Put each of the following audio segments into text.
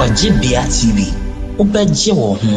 Wajibia TV. Ubeje wo ho.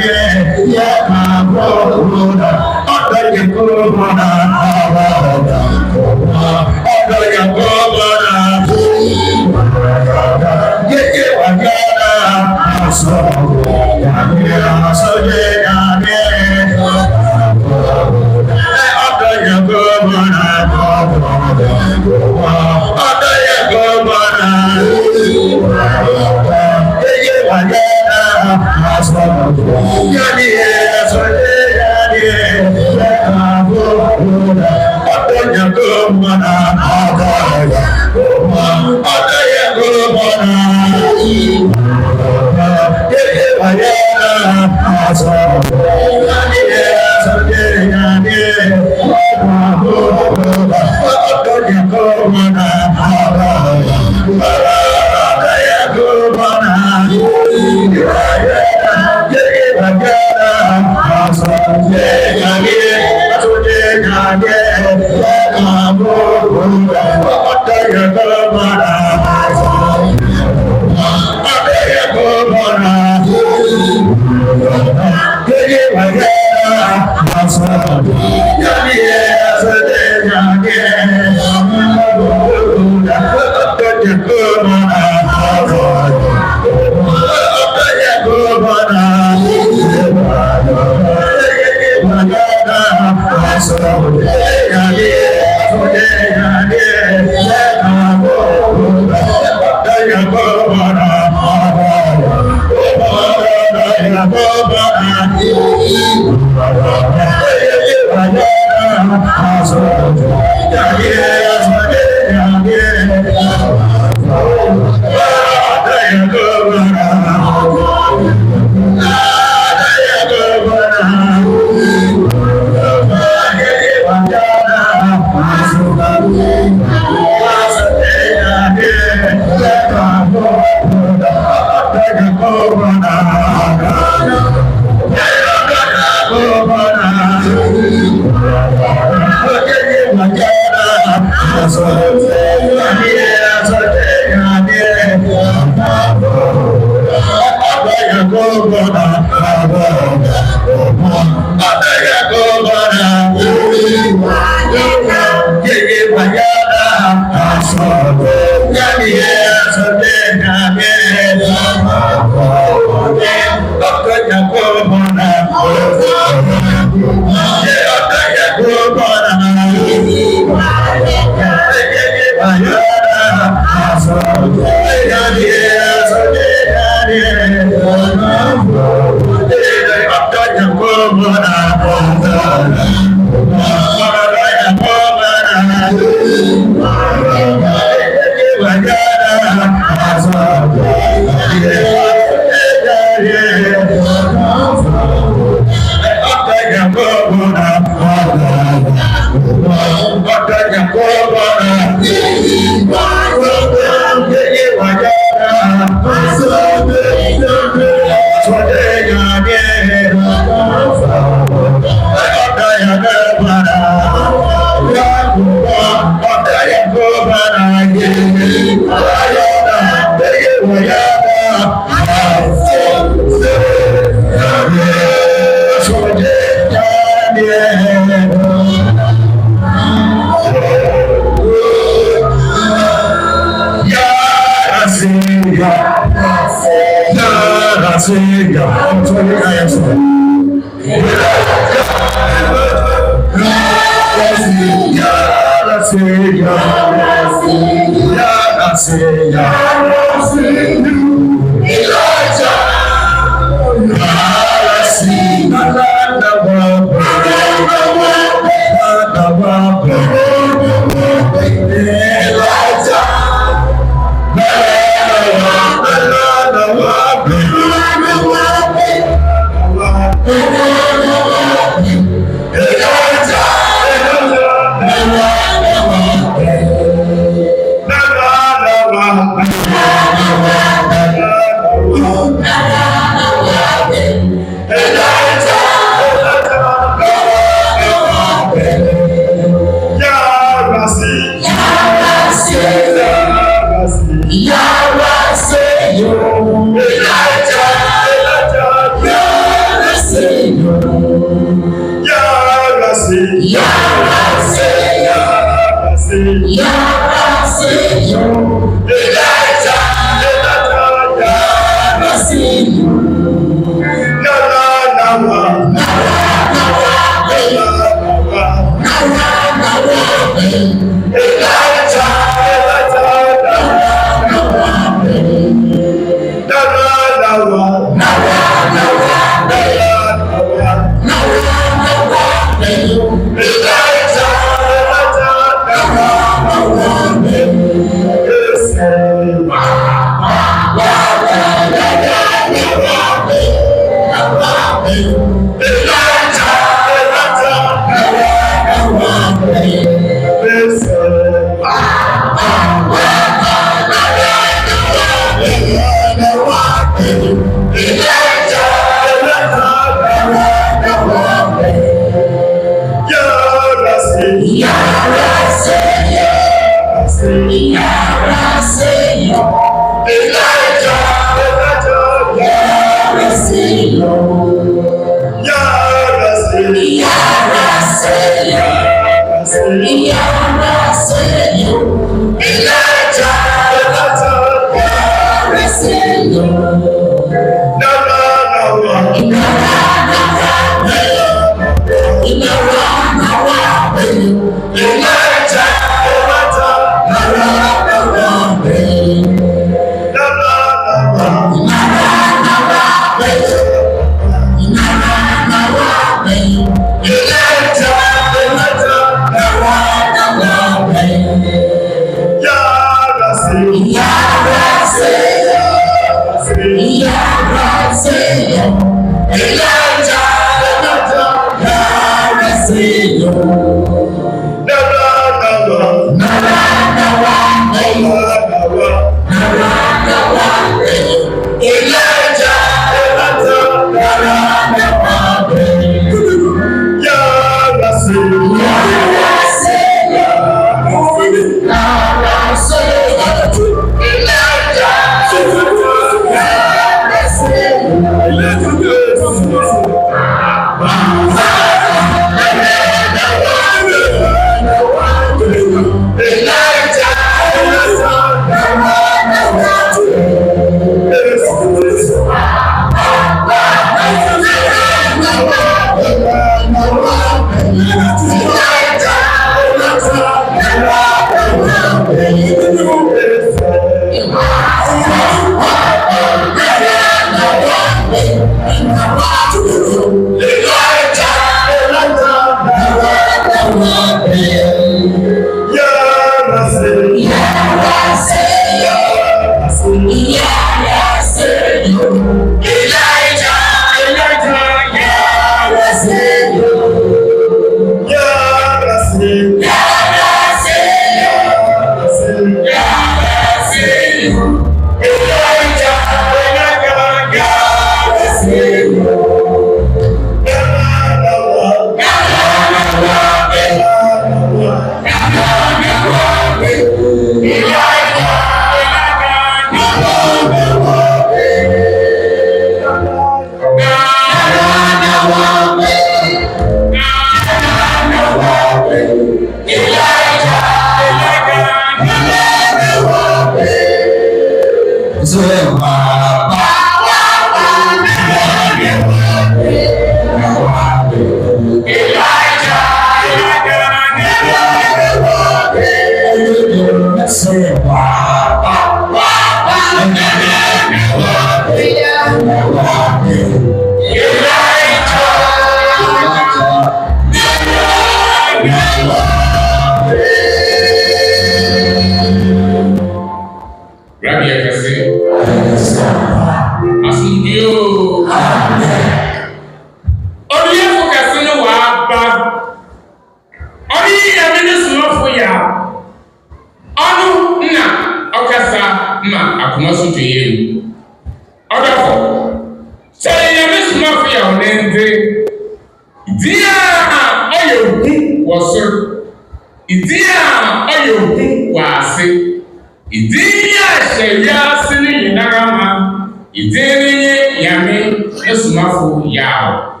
Somafo Yawoh.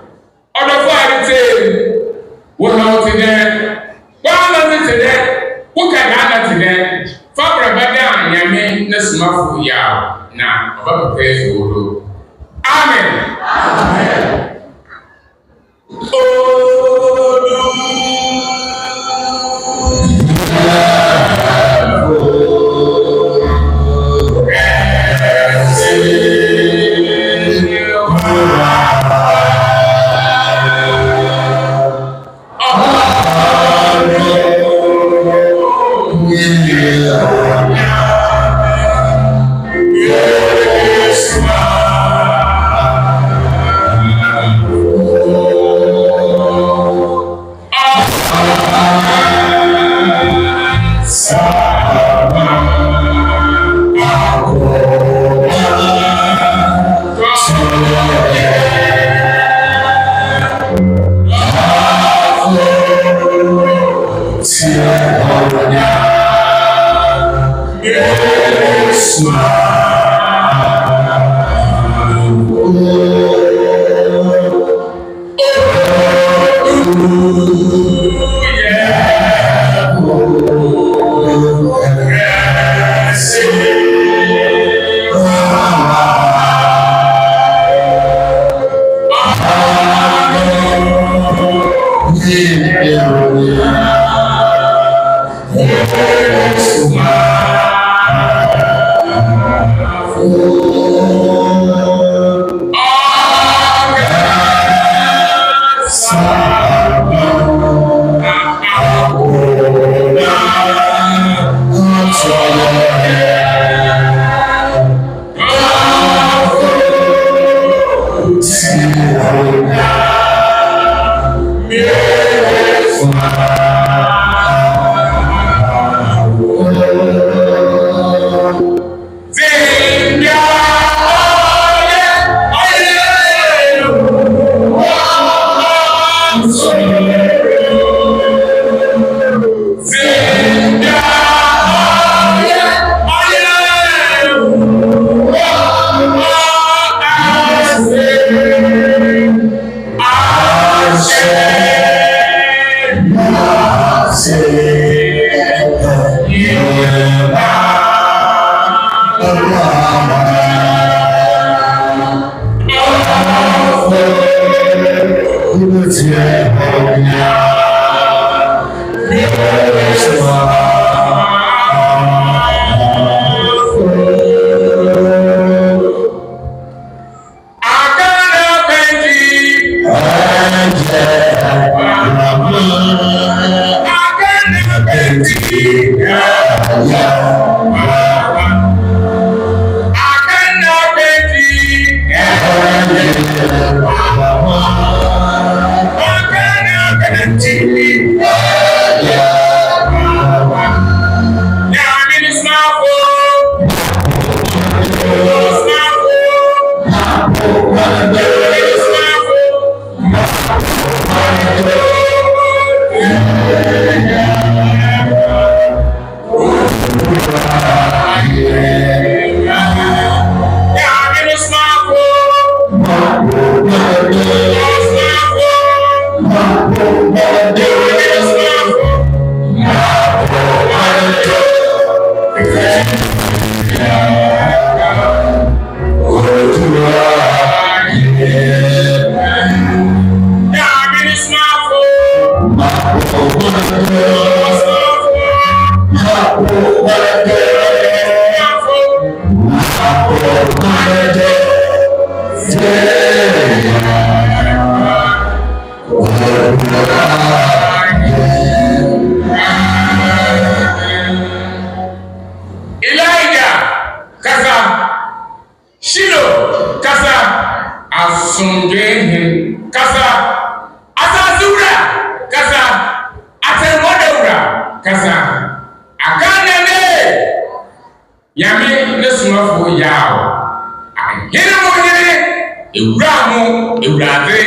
Other for it, what how today? What today? What can I today? Fabra Bada, Nyame, Somafo Yawoh. Now, about to pray for you. Amen. Amen. Nyame ne Somafo Yawoh. Ahene mo hene ewura mo ewurade.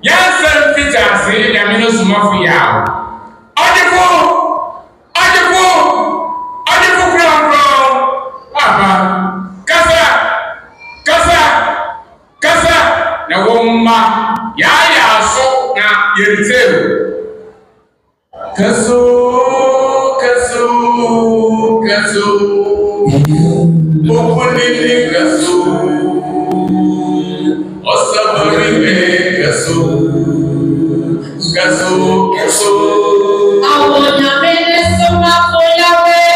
Yansan fitase Nyame ne Somafo Yawoh. Odefo kronkron. Papa. Kasa na womma ya so na yeriteru. Kaso. Okunini kaso, osabari me kaso. Àwọn Nyame ne Somafo Yahweh.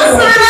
Away.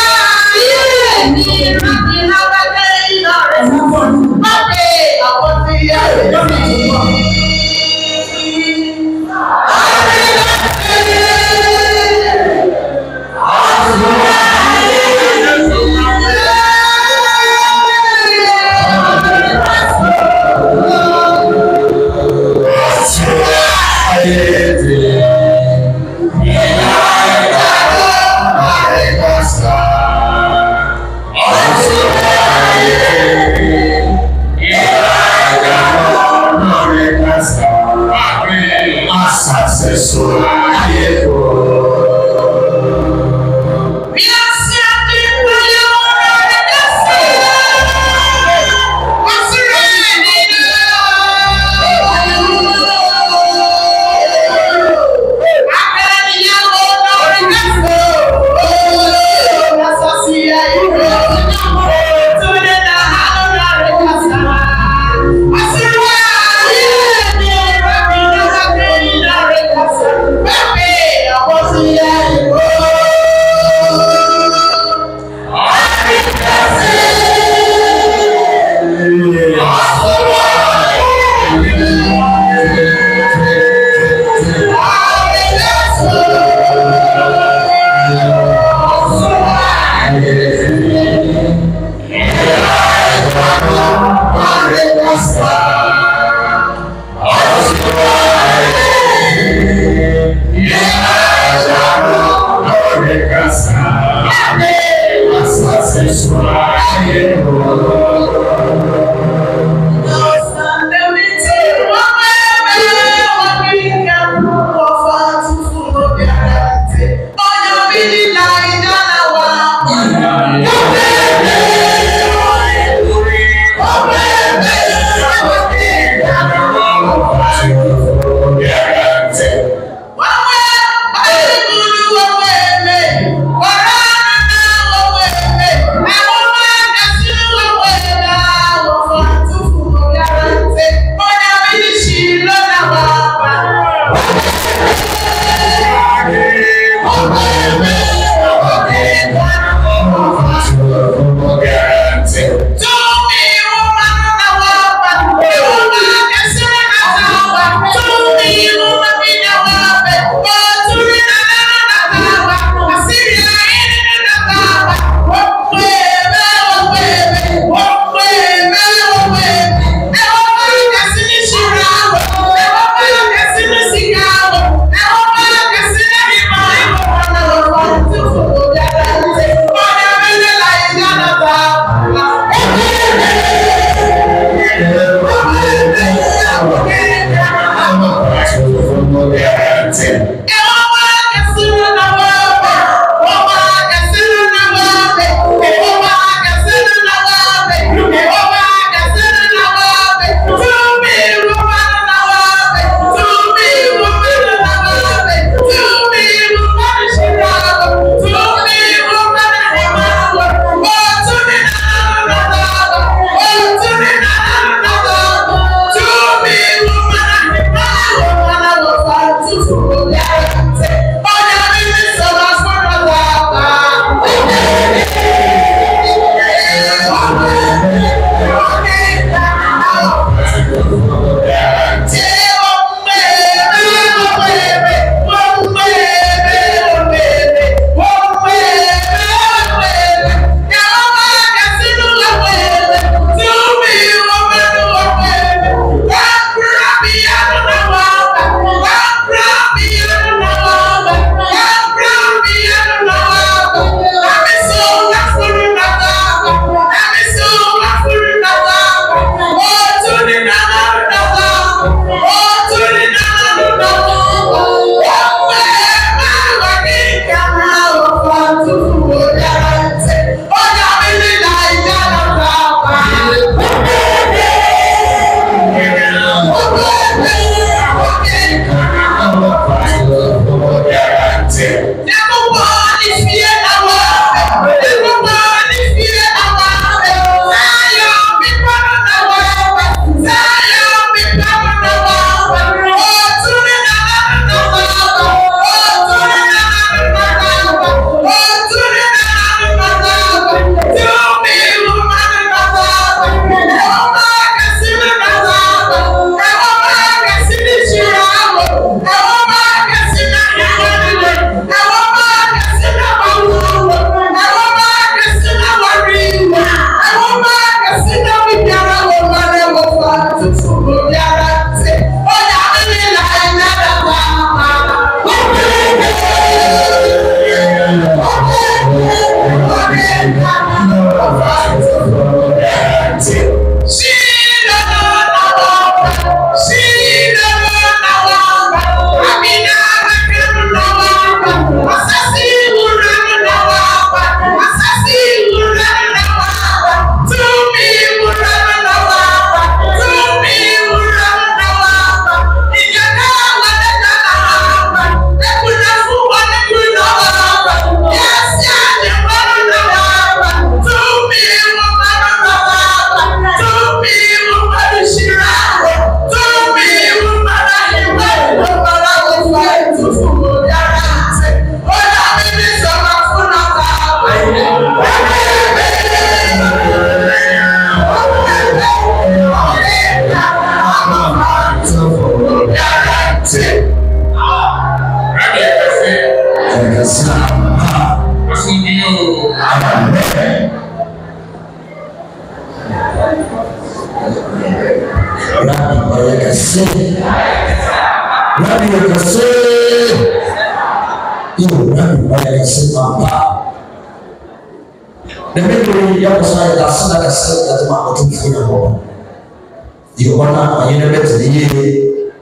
Rabbi Yakase. Rabbi Yakase. Rabbi Yakase, Papa. The memory of Side as I said that my bottom for home. You want to hear it here.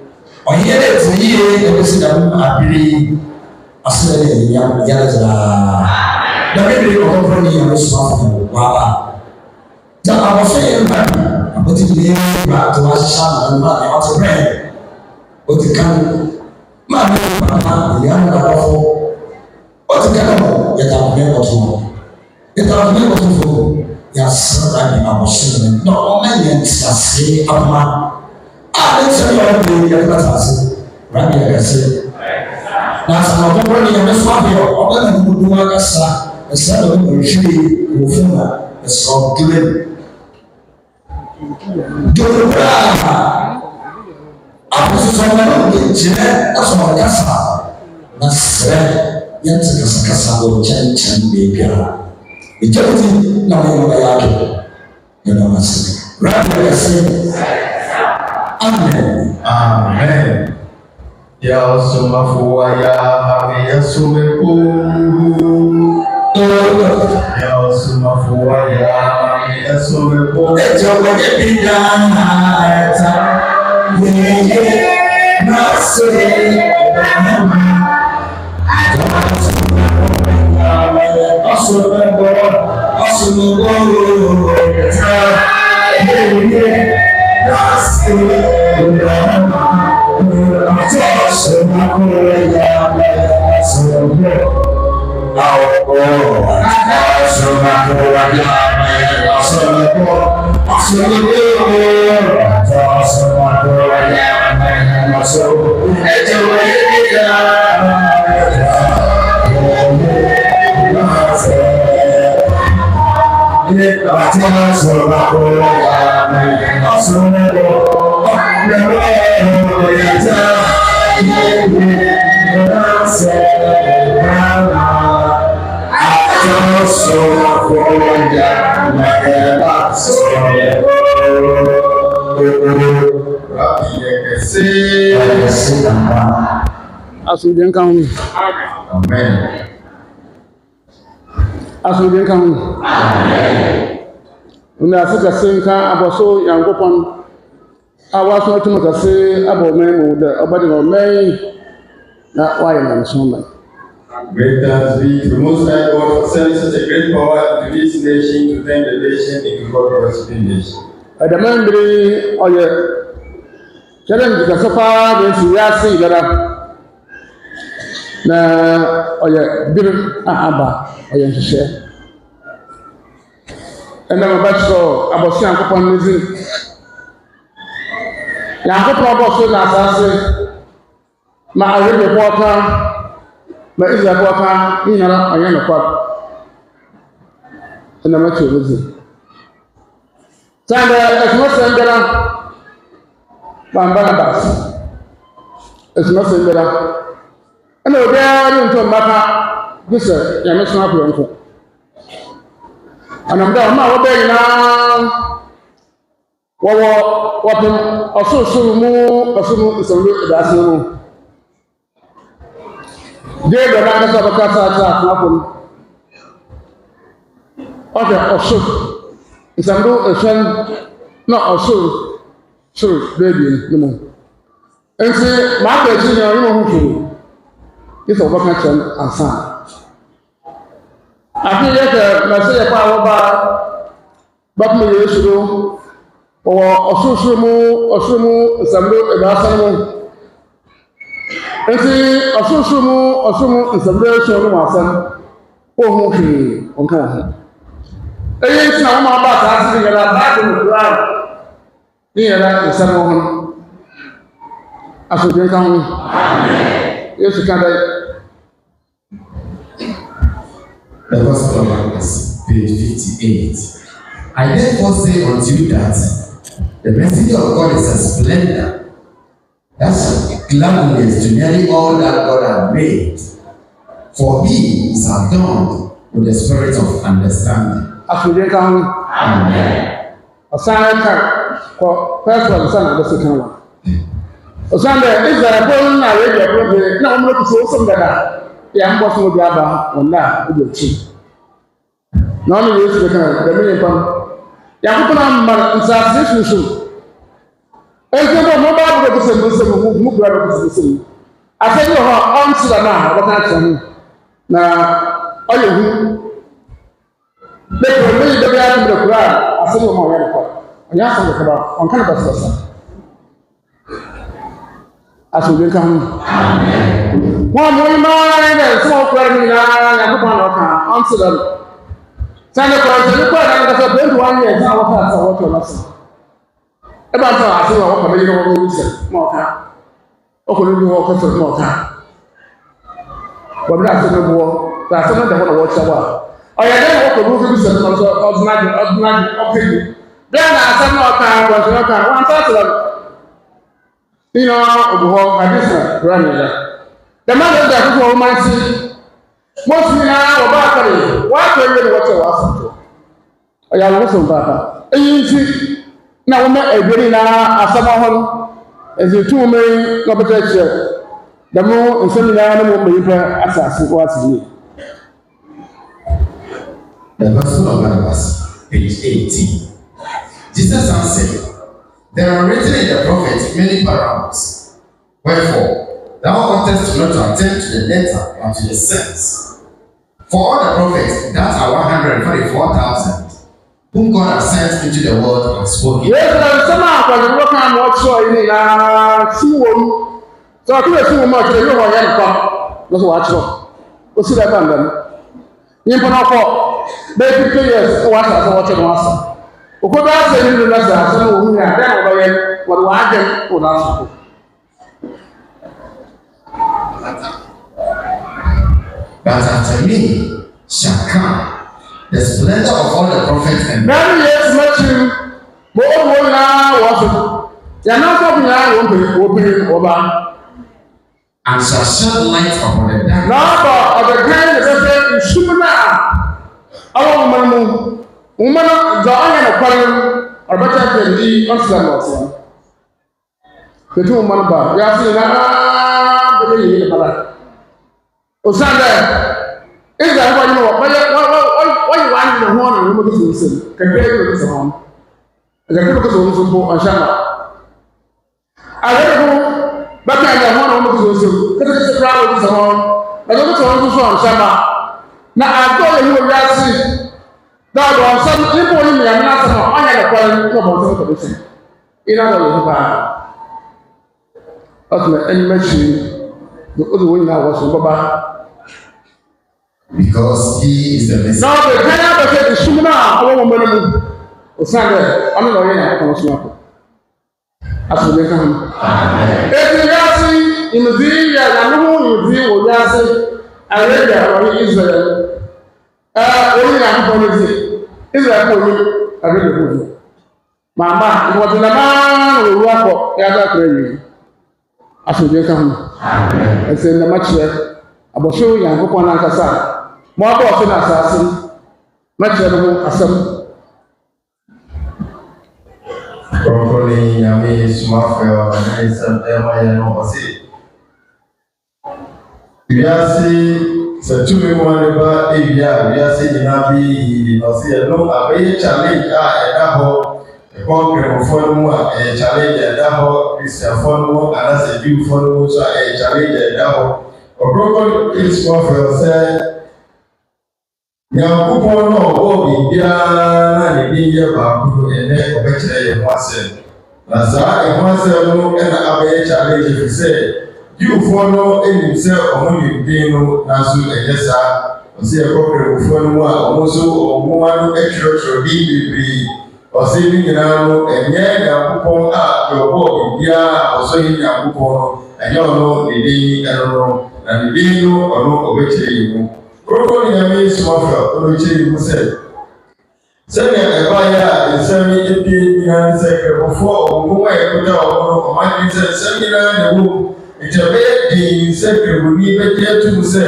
Or hear it here, and listen to I believe. I said, the memory of Ɔkrɔnkrɔnyi and Somafo. Wow. Now I was saying, I'm going to be able to watch and not to pray. But you can, my man, the young Yawoh, what to get on, yet I'm never to. Yet I'm never to. Yes, I was saying, no, many say, I didn't say all the other Rabbi Yakase. Now, some of Ɔkrɔnkrɔnyi and Somafo, all of them who do a son of a tree, who form a strong dream. Aku sesuatu yang jelas, asal kasar, nasrani yang sekasar bercanda berbeda. Jadi nama yang yang masih. Rabbi Yakase. Amen. Amen. Ya Somafo ya Rabbi Somafo. Ya Somafo ya Rabbi Somafo. Coba kita Asumdien kan hu. Amen. Asumdien kan hu. Amen. Una Afrika senka aboso yankopon awaso tumo kase abomen mu de obade no men na why na so man. Great thanks be to the Most High God for sending such a great power to this nation to turn the nation into God's nation. Adamandri oye challenge ka sofa de siyasi dara. Na oye bir aba oye nhye ena mabacho abosi ankopon nizi yankopon aboso na asase ma arebe kwota ma iza kwota inara oye no kwa ena macho nizi tanda esmo sendera bambana bas esmo sendera ana obiara nto mbaka gese ya mesona akwanko anamda ma wo be nyina wo wapem osusuru mu osumu nsonlo edase mu de do na ka baka sa akwanko oke osu nsonlo eshan na osu suru baby ni mu ense ma ka ji ni ori mo hu if I work at and son. I think that I say a power but me years ago or Osumu, Sambo, and Asamu. And see, Osumu, and some very short Masan, oh, okay, okay. It's now my back asking that in the ground. Here, that is someone. I should drink on. Yes, you can. The Gospel of Marcus, page 58. I therefore say unto you that the messenger of God is a splendor. That's gladness to nearly all that God has made. For he is adorned with the spirit of understanding. Amen. Amen. Asana ka ko first one sana da su kanwa. Osanda Israel born na radio program na omro kuso som dada ya mbo so bi aba wona odo chi na no yesu ka da mi pam ya ko na mar nsase susu eze bo mo ba bu kuso mu bra kuso afei ho on sida na ba ka tsan na oyo hu de ko mi de ya tu de kura afei mo ya ko anya san de ba on kan ba sa asubin kan amen wa mo ma ne so ko ni na ya ko na ka on sida sane ko je ko na ka so be du wan ye sa wa ka sa wa to na sa e ba ta asu wa ko me ni ko ni se mo ka o ko ni wo ko so mo ka wa bla so bo ta so na de ko na wo cha wa o ya de wo ko bu bi se no so ordinary o ke ni de na sa no ka wa so ka wa ta so ina obuho hadisa ranela the man that who man see most na wo ba kare wa ko ye wo te wa so o ya wo so ba eyin ti na wo ma egeri na asama ho ezi tu me no beta che da mo nsemi na mo me pa asase ko asiri the gospel of Barnabas page 18 Jesus answered, there are written in the prophets many parables. Wherefore, thou oughtest not to attend to the letter, but to the sense. For all the prophets, that are 144,000, whom God has sent into the world and spoken. Yes, some are going to come watch you in a sea room. So I couldn't see much of you or any come. Let's watch you. We'll see that on them. You put up 50 years, watch us watching us. Okoba se ni na za se no hu ya da no ba ye wo wa agem o na so But after me shall come the splendor of all the prophets and then yes Matthew mo na wo so ya na so bi ya wo ba and shall shed light upon the dark. Now of the kind that say shimna awu mamu umana za anya na kwarin arbata ke di aslan wasu ketu umman ba ya fi na bele yi bala osanda iza wa ni wa wa ni na ho na mo ko so ka ke ko so ho ga ko so so bo ashama ale ko ba ka ya ho na mo ko so ka ke se prawo so ho na ko so so ashama na ato ye wo ya si that was some people in the American on the point of the position. In other words, any machine, the other way now was Baba. Because he is the Messiah. Now the kind of the Shuna, our woman, or Sunday, I'm not going to come to as we come. If you are seeing in the video, I know you feel, you are saying, I read that Israel. Only I'm going to say. Israel ko ni abele ko mama mo ti na ma ru ako ya ga kre ni asoje kan ese na ma che abosho ya ko na nkasa mo abo so na asase ma che no asam Ɔkrɔnkrɔnyi Nyame Somafo na isam ma ya no osi wiase Satumi mwaneba wiase nyina bi no se no abaye challenge a ho Ɔkrɔnkrɔnfo no mu a challenge ho Christianfo no mu ana se Jewfo no mu so a challenge ho Ɔkrɔnkrɔnyi Somafo se Nyankopɔn no wo bibia na ne bi ye ba ko ene obekere ye ho asem na saa e ho asem no na abaye challenge fi se Jewfo no enim se omo yidin no na so eyesa o se Ɔkrɔnkrɔnfo no mu a omo so omo anu etwetwe bi bibiri o se ni nyina no enye Nyankopɔn a yobo bibia o so yi Nyankopɔn no enye ono edin eno na ne din no ono obekere yi mu Ɔkrɔnkrɔnyi Nyame Somafo ono chiri mu se sɛnea ɛbaeɛ a nsɛm ebie nyinaa sɛ krɛbɔfoɔ ɔmo a ɛkuta ɔmo no ɔmo adi sɛ nsɛm nyinaa na ɛwɔ ìjọbẹ di sẹkẹrù ní bẹjẹ tún sẹ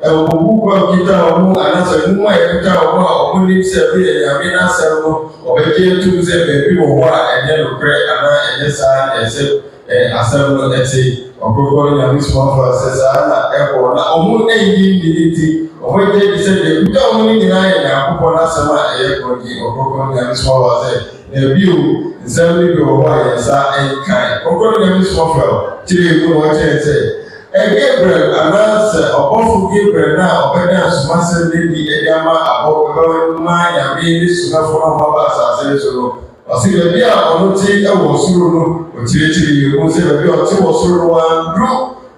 ẹwọ gbogbo ọkìtà ọmọ anásẹ mímú ẹkúta ọmọ ọmọ ní sẹbi ẹyàmí násẹ ọmọ ọbẹjẹ tún sẹ bẹẹbi wọ hɔ a ẹnyẹ lókèrè àná ẹnyẹ sáà ẹsẹ asɛm no ɛte ɔkɔkɔ Nyame Somafo sɛ saa na ɛkɔ na ɔmo ɛyɛ ndi ɔmo gye di sɛ deɛ kuta ɔmo ne nyinaa yɛ Nyankopɔn n'asɛm a ɛyɛ kɔnyi ɔkɔkɔ Nyame Somafo sɛ na bio nsɛm no bi wɔ hɔ a yɛn nsa ɛnkan ɔkɔkɔ Nyame Somafo kyerɛ mu na wɔkyerɛ sɛ Gabriel anaasɛ ɔbɔfo Gabriel na ɔbɛda asomasɛm no bi ɛde ama abɔbɛma Nyame ne Somafo no ɔmo aba asase so no ɔsi baabi a ɔno te ɛwɔ soro no ɔkyerɛkyerɛ yie mu sɛ baabi a ɔte wɔ soro no wanduro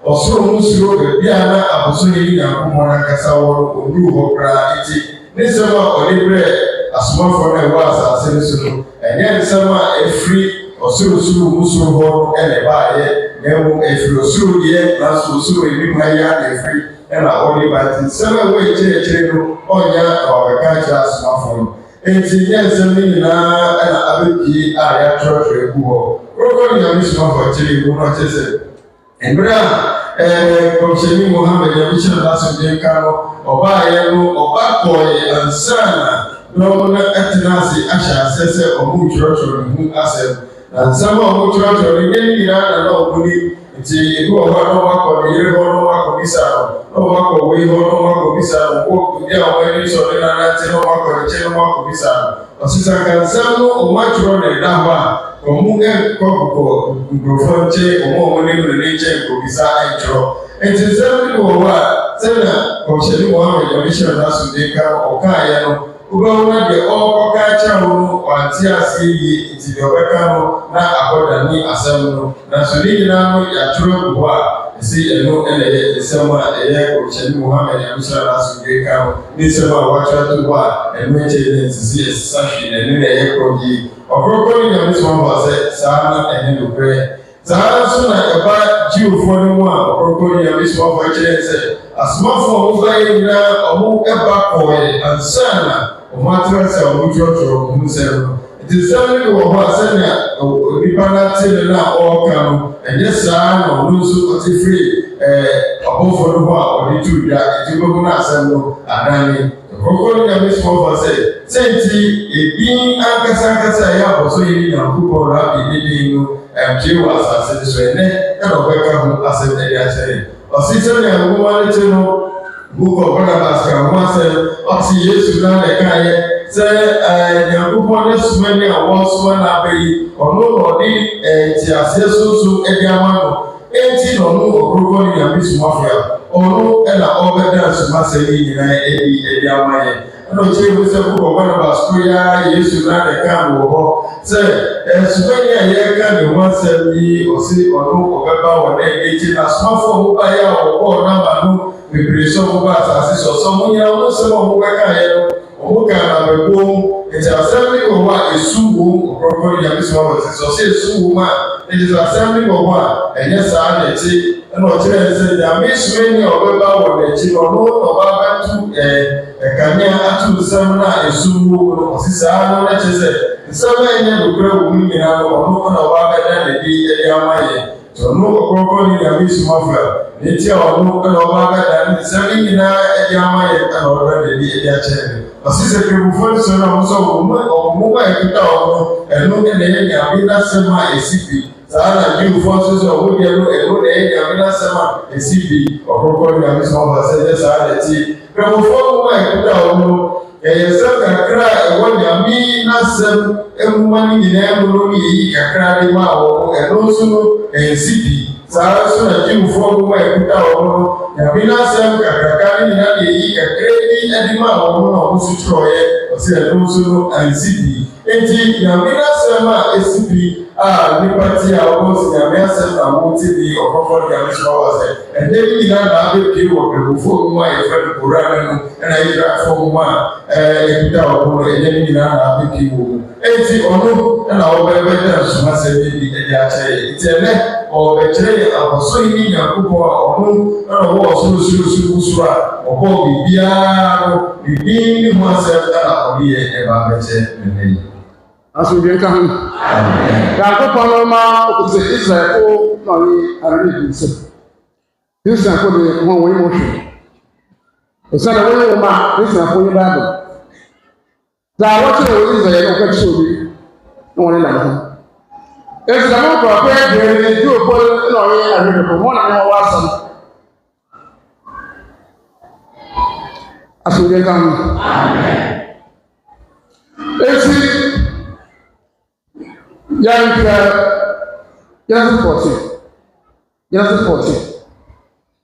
ɔsoro mu soro baabi a na abosoro yi Nyankopɔn ankasa wɔ no ɔduru hɔ koraa eti ne nsɛm a ɔde brɛ asomafo no ɛwɔ asase no so no ɛnyɛ nsɛm a ɛfiri ɔsorosoro mu soro hɔ no ɛna ɛbaayɛ na ɛwɔ ɛfiri ɔsoro deɛ nanso ɔsoro anim ha yɛ ana ɛfiri ɛna ɔde ba nti nsɛm a ɛwɔ akyerɛkyerɛ no ɔnyɛ ɔbɛka kyerɛ asomafo no enti nyɛ nsɛm no nyinaa ɛna abɛpie a yɛatwerɛtwerɛ gu hɔ ɔkɔ Nyame Somafo kyerɛ mu no ɔkyerɛ sɛ mmerɛ a kɔmhyɛni Mohammed Nyame hyɛ n'asomdwe nka no ɔbaayɛ no ɔba kɔɔɛ ansa na dɔm no ɛtena ase ahyɛ asɛ sɛ ɔmo twerɛtwerɛ ne ho asɛm na nsɛm a ɔmo twerɛtwerɛ no nyɛ nyinaa na ɔmo ni nti ebi wɔ hɔ a na ɔmo akɔ ne yere hɔ na ɔmo akɔ bisa no na ɔmo akɔ wei hɔ na ɔmo akɔ bisa no wɔ obi a ɔmo ani sɔ ne nanante na ɔmo akɔ ne nkyɛn na ɔmo akɔ bisa no ɔsesa ka nsɛm no ɔmo atwerɛ na ɛda hɔ a ɔmo ɛkɔ nkurɔfoɔ nkyɛn ɔmo ne mu ne nkyɛn nkɔbisa ɛntwerɛ nti nsɛm no wɔ hɔ a sɛnea kɔmhyɛni Mohammed Nyame hyɛ n'asomdwe nka ɔkaeɛ no wobɛwo na deɛ ɔkɔka kyerɛ wo no ɔante aseɛ yie nti deɛ ɔbɛka no na akɔdane asɛm no nanso ne nyinaa no yɛatwerɛ gu hɔ a ɛsɛ ɛno ɛna ɛyɛ nsɛm a ɛyɛ kɔmhyɛni Mohammed Nyame hyɛ n'asomdwe nka no ne nsɛm a wɔatwerɛ to hɔ a ɛno akyerɛ ne nsisi ɛsesa hwee ɛno na ɛyɛ korɔ yie ɔkorɔkorɔ ne Nyame Somafo sɛ saa no ɛne nokorɛ saa nso na ɛba Jiwfoɔ no mu a ɔkorɔkorɔ ne Nyame Somafo kyerɛ sɛ asomafo a ɔmo ba yɛ nyinaa ɔmo ɛba kɔɔɛ ansa na ɔmo atwerɛ sɛ ɔmo twerɛtwerɛ ɔmo nsɛm no nti nsɛm no wɔ hɔ a sɛnea onipa n'ate ne na ɔɔka no ɛnyɛ saa na ɔno nso ɔte firi ɔbɔfo no hɔ a ɔde tu dwa nti wobɛhu no asɛm no adane ɔkorɔkorɔ ne Nyame Somafo sɛ nti ebi ankasa ɛyɛ abɔso yi Nyankopɔn RABBI ne din no ɛmpie wɔ asase no so ɛnɛ ɛna ɔbɛka ho asɛm ɛde akyerɛ ɔsi sɛnea nwoma no te no book of Barnabas ka ho asɛm ɔte Yesu na ɛkaeɛ sɛ Nyankopɔn ne soma ni a wɔsoma no aba yi ɔno na ɔde nteaseɛ sonson de ama no enti na ɔno ɔkorɔkorɔ ne Nyame Somafo a ɔno ɛna ɔbɛda nsomasɛm yi nyinaa de ama yɛn ɛna ɔkyerɛ mu sɛ book of Barnabas koro ya Yesu na ɛka wɔ hɔ sɛ nsomani a yɛreka ne ho asɛm yi ɔse ɔno ɔbɛba wɔ ne ɛkyi na asomafo a wɔbaeɛ a wɔbɔɔ namba no bebree sɛ ɔmoba asase so sɛ ɔmo nyina ɔmo nsɛm a ɔmobɛkaeɛ no ɔmo ka nabɛbom nti asɛm ne wɔ hɔ a ɛsu wom ɔkorɔkorɔ ne Nyame Somafo sɛ ɔsɛ ɛsu wom a nti sɛ asɛm ne wɔ hɔ a ɛnyɛ saa na ɛkyi ɛna ɔkyerɛ sɛ Nyame somani a ɔbɛba wɔ n'akyi no ɔno na ɔba bɛto ɛkanea ato nsɛm no a ɛsu wom no ɔse saa no na kyerɛ sɛ nsɛm a ɛnyɛ nokorɛ wɔ mu nyinaa no ɔno na ɔba bɛda n'adi de ama yɛn ɔno ɔkorɔkorɔ ne Nyame Somafo a nti a ɔno ɛna ɔba bɛda ne nsɛm no nyinaa de ama yɛn ɛna ɔba n'adi de akyerɛ no ɔse sɛ kɛmufoɔ no so no ɔmo sɛ ɔmo a ɛkuta ɔmo ɛno ɛna ɛyɛ Nyame n'asɛm a ɛsi bi saa na Jiwfoɔ nso sɛ ɔmo deɛ no ɛno na ɛyɛ Nyame n'asɛm a ɛsi bi ɔkorɔkorɔ ne Nyame Somafo sɛ ɛyɛ saa na ɛti kɛmufoɔ no a ɛkuta ɔmo no ɛyɛ sɛ kakra a ɛwɔ Nyame n'asɛm nwoma no nyinaa mu no yɛyi kakra de ma wɔn ɛno nso no ɛnsi bi saa nso na Jiwfoɔ no a ɛkuta wɔn no Nyame n'asɛm kakraka no nyinaa de yɛyi kakra bi de ma wɔn na wɔn nso twerɛeɛ ɔsɛ ɛno nso no ɛnsi bi enti Nyame n'asɛm a ɛsi bi a nipa ti a wɔn si Nyame asɛm na wɔn ti bi ɔkɔkɔ de Nyame Somafo sɛ ɛdɛ bi nyinaa na abɛpie wɔ kɛmufoɔ mu a yɛfrɛ no kora no ɛna Israelfoɔ mu a ɛkuta wɔn no ɛdɛ bi nyinaa na abɛpie wɔ mu enti ɔno ɛna ɔbɛbɛda nsomasɛm bi de akyerɛ yɛn nti ɛnɛ ɔbɛkyerɛ yɛn abɔso yi ne Nyankopɔn a ɔno ɛna ɔwɔ ɔsoro a ɔbɔ biribiara no bibi ne ho asɛm ɛna ɔde yɛ ɛba abɛkyɛ ɛnɛ yi. asomdwe nka ho Nyankopɔn no ma ɔkɔsɛ Israelfo na ɔne arane di nsɛm Israelfo de ho wɔn mu hwɛ ɛsɛ na wɔyɛ wɔn a Israelfo yɛ Bible saa wɔkyerɛ wɔ Israel no ɔkɔkyerɛ obi na wɔne nam ho If the more prepared, they do put in or one and more some. As we come, it's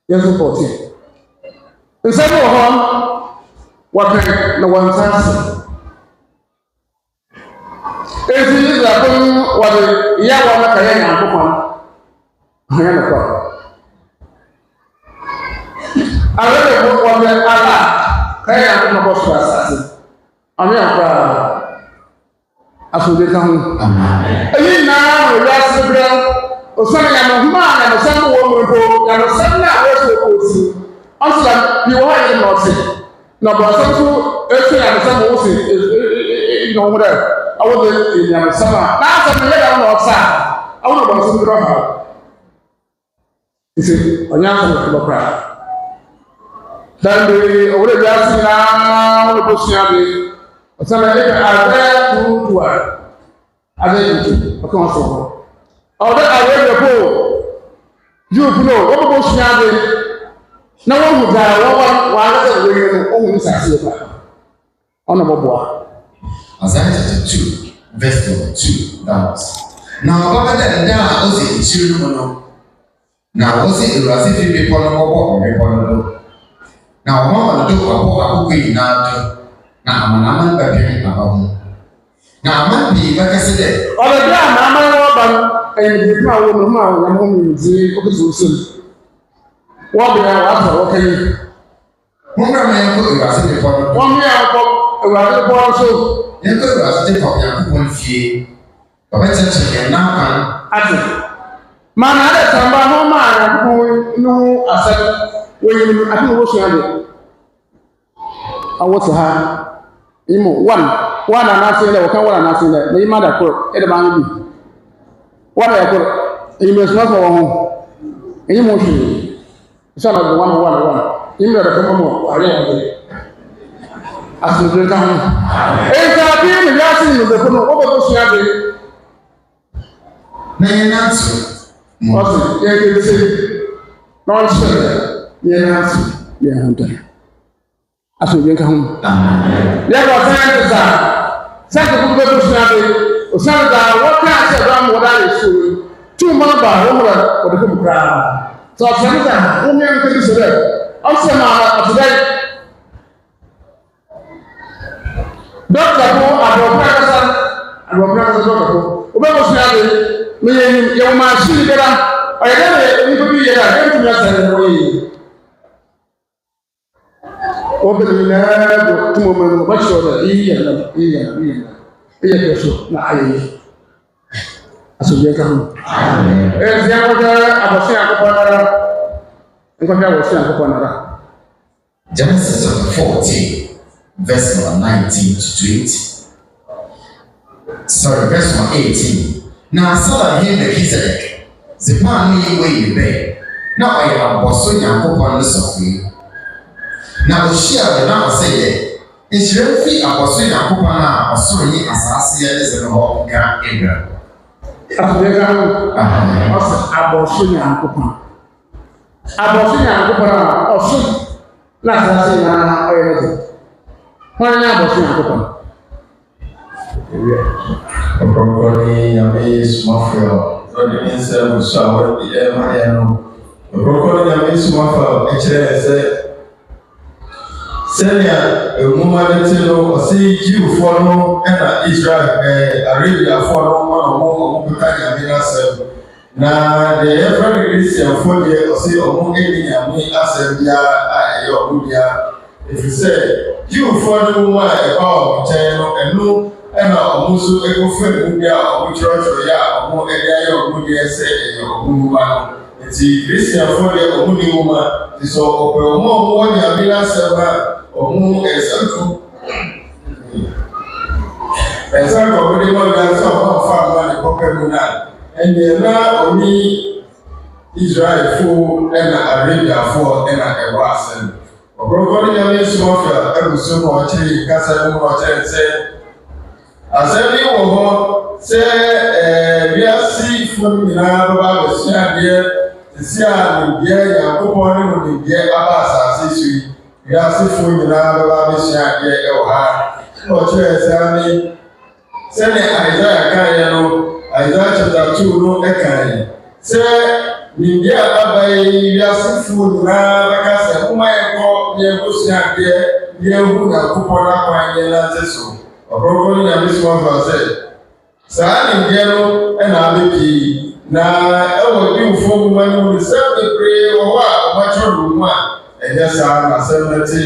young 14. In several home, what no one has. If you use that thing, what the Yawoh Makaya and Pokon, I am a crop. I read a book on the Allah, Kaya and Pokon assassin. I mean, as we come. And now, we ask the girl, or something, I'm a man, and a son woman, and a son that was also. Also, you are not saying. No, but some who, and some who say, you know, whatever. I was in the summer. Now, I'm outside. I want to go to the drama. You see, I'm young from the crowd. Then the older guys now, the Bushiabi, or something like that, are there to work. I didn't do a console. Although I read the pool, you know, what Bushiabi, no one would die, one only succeed. Honorable boy. Isaiah chapter 2, verse number 2. That was. Now, Baba that was it, children. Now, was it a Rasifi people or people? Now, one do a queen now. Now, I'm a baby. Now, I might be like I said, all the time, I'm and the woman, I'm home in the opposition. What do I want? Okay. One man put a Rasifi for 1 year. You are the boy, so you could have taken up your own fee. But I said, now, man, I had some man who knew I said, when you I think what's your name? I was to have one and nothing that can one and nothing that the mother could at the man. What I could, you must not go home. Emotion. Son of the one. You know the more. As we come, and being asking you the phone over the Shabi. Nay, answer. What you say? Nonsense. Yes, as we come. Never find the Zah. Send the book to Shabi. Or some what can I say around what I is doing? 2 months by over for the good crowd. So, sometimes, only I'm going to say, also, today. Doctor, I'm a professor. Obama, me, your machine, I don't know, be here. Open the 2 moments, much shorter. As we come, and the other, I was saying, Genesis 14. Verse number 19 to 20. Sorry, verse number 18. Now, Salah here the Kizek, the pan me way you bear. Now I am Boston and Copan the Sophie. Now, share the now say that. It's really a Boston and Copana or sorry, as I see it is a whole grand anger. Abortion and Copan. Abortion and Copana or so. Not as I say, why not? Ɔkrɔnkrɔnyi Nyame Somafo ɔde ne nsɛm so a wɔde ɛma yɛn no Ɔkrɔnkrɔnyi Nyame Somafo ɛkyerɛ sɛ sɛnea nwoma no te no ɔse Jiwfoɔ no ɛna Israel Arabiafoɔ no ma ɔmo keka Nyame n'asɛm na deɛ yɛfrɛ no Christianfoɔ deɛ ɔse ɔmo ɛni Nyame asɛm biara a ɛyɛ ɔmo biara ɛfiri sɛ Jiwfoɔ no mu a ɛba ɔmo nkyɛn no ɛno ɛna ɔmo nso ɛkɔfa mu bi a ɔmo kyerɛkyerɛ a ɔmo ɛde ayɛ ɔmo deɛ sɛ ɛyɛ ɔmo nwoma no nti Christianfoɔ deɛ ɔmo ne nwoma nti sɛ ɔpɛ ɔmo a ɔmo wɔ Nyame n'asɛm a ɔmo ɛsɛnto ɛsɛnto ɔmo de ma Nyame sɛ ɔmo afa ama ne kɔpɛ mu na ɛnneɛ na ɔne Israelfoɔ ɛna Arabiafoɔ ɛna ɛwɔ asɛm Ɔkrɔnkrɔnyi Nyame Somafo abusu ma ɔkyerɛ kasa mu ma ɔkyerɛ sɛ asɛm yi wɔ hɔ sɛ wiase fún mi náà bàbá bẹ̀ sí adìẹ sí àlùbíẹ́ Yankopɔn ní òdìbíẹ́ abá àsàsí sí ìyáṣí fún mi náà bàbá bẹ̀ sí adìẹ ẹ̀wọ̀n ha ọ̀tún ẹ̀sẹ̀ ní sẹ́ni Isaiah káyẹ̀ no Isaiah chapter 2 no ẹ̀ka yìí sẹ́ nìbí àbábá yìí ìyáṣí fún mi náà bàkà sẹ́ ọmọ ẹ̀kọ́ yẹn kó sí adìẹ yẹn hù Yankopɔn náà kọ́ ẹ̀yẹ láti sọ Ɔkrɔnkrɔnyi Nyame Somafo sɛ saa nìbíẹ́ no ẹ̀nà abẹ́ pii na ɛwɔ diwfo nwoma no mu sɛ bebree wɔ hɔ a ɔmakyerɛ no mu a ɛnyɛ saa na asɛm no te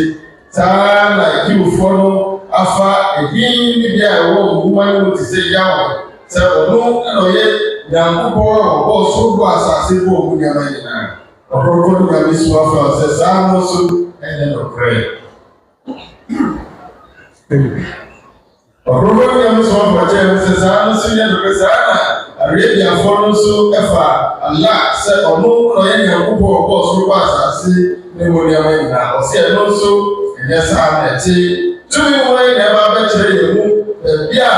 saa na diwfo no afa edin ne bi a ɛwɔ nwoma no mu te sɛ Yawoh sɛ ɔno ɛna ɔyɛ Nyankopɔn a ɔbɔ soro bɔ asase bɔ ɔmo nneɛma nyinaa Ɔkrɔnkrɔnyi Nyame Somafo sɛ saa no nso ɛnyɛ nokorɛ Ɔkrɔnkrɔnyi Nyame Somafo kyerɛ sɛ saa no nso nyɛ nokorɛ saa na Arabiafoɔ no nso ɛfa Allah sɛ ɔno na ɔyɛ Nyankopɔn ɔbɔ soro bɔ asase ne mu nneɛma nyinaa ɔsɛ ɛno nso ɛnyɛ saa na ɛte tumi wɔn yi na ɛba abɛkyerɛ yɛn mu baabi a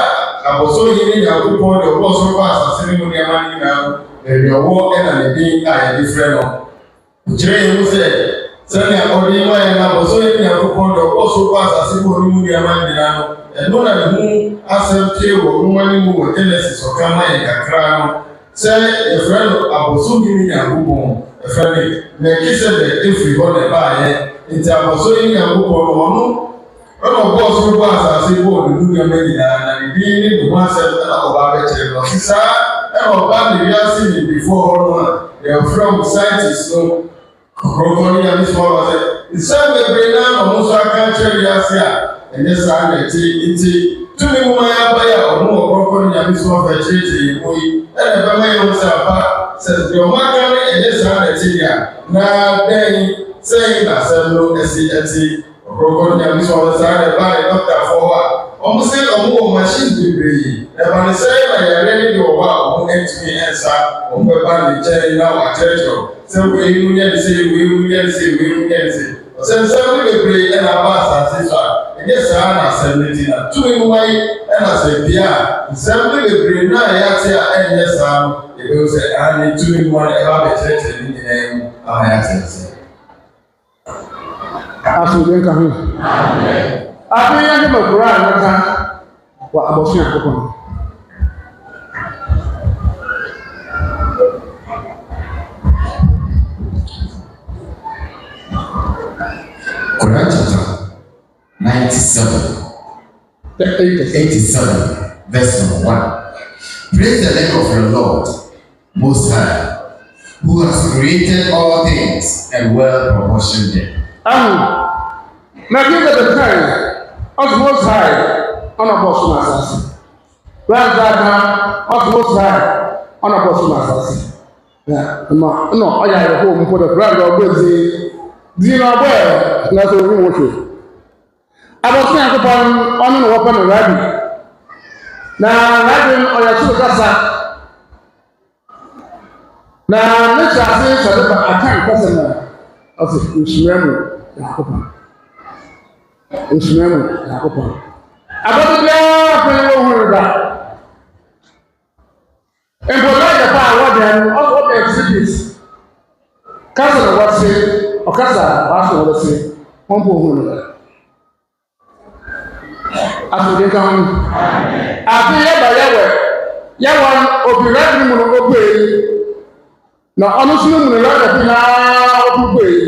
abɔsoro yi ne Nyankopɔn de ɔbɔ soro bɔ asase ne mu nneɛma nyinaa baabi ɔwɔ ɛna ne din a yɛde frɛ no kyerɛ yɛn mu sɛ sɛnea ɔde ma yɛn na abɔsoro yi ne Nyankopɔn de ɔbɔ soro bɔ asase ne mu nneɛma nyinaa no ɛno na ne ho asɛm pie wɔ nwoma no mu wɔ Genesis ɔka ma yɛn kakra no sɛ yɛfrɛ no abɔsoro yi ne Nyankopɔn ɛfrɛ no Melkisedek efiri hɔ na ɛbaayɛ nti abɔsoro yi ne Nyankopɔn no ɔno ɛna ɔbɔɔ soro bɔ asase bɔɔ ne mu nneɛma nyinaa na ne din ne ne ho asɛm ɛna ɔba abɛkyerɛ no ɔse saa ɛna ɔba ne wiase ne bifoɔ hɔ no a yɛfrɛ mo scientist no Ɔkrɔnkrɔnyi Nyame Somafo sɛ nsɛm bebree na ɔmo nso aka kyerɛ wiase a ɛnyɛ saa na ɛte nti tumi nwoma yɛ aba yɛ a ɔmo Ɔkrɔnkrɔnyi Nyame Somafo akyerɛkyerɛ yɛn mu yi ɛna ɛbɛma yɛn ho sɛ aba sɛ deɛ ɔmo aka no ɛnyɛ saa na ɛte yɛ a na dɛn sɛn na asɛm no ɛsi ɛte Ɔkrɔnkrɔnyi Nyame Somafo saa na ɛba ne dɔktafoɔ hɔ a ɔmo sɛ ɔmo wɔ machine bebree ɛba ne sɛ na yɛre ne deɛ ɔwɔ a ɔmo ɛntumi ɛnsa ɔmo bɛba ne nkyɛn na wakyerɛkyerɛw sɛ wei mu nyɛ ne sɛ wei mu nyɛ ne sɛ wei mu nyɛ ne sɛ ɔsɛ nsɛm no bebree ɛna aba asase so a ɛnyɛ saa na asɛm no ti na tumi nwoma yi ɛna sɛ bia a nsɛm no bebree na ɛyɛ ate a ɛnyɛ saa no yɛbɛhu sɛ ane tumi nwoma no ɛba bɛkyerɛkyerɛ ne nyinaa mu ama yɛakyerɛ sɛ asomdwe nka ho afei yɛnde makoro a naka wɔ abɔso Nyankopɔn Quran chapter 97, 87, verse number 1. Praise the name of the Lord Most High, who has created all things and well proportioned them. Now give it the time of the Most High on a boss master. Well, that of the Most High on a boss master. Yeah, no, I have a home for the brand of Brazil. Do you know where? That's what we want to. I was saying upon on the open RABBI. Now, RABBI or your sugar. Now, let's say, I can't person of the Ishmael. Ishmael. I got to be over that. And for like the power, then all the exhibits. Cousin, what's it? Ọ̀kásà wàásù wọ́n sí wọ́n bó ohun rẹ̀. Àtòdé kan ní. Àti yẹ́bà yẹ́wọ̀ obìnrin ẹ̀dùn mú ó gbé e. Na ọdún sínú mú lọ́dọ̀ bí náà ó tún gbé e.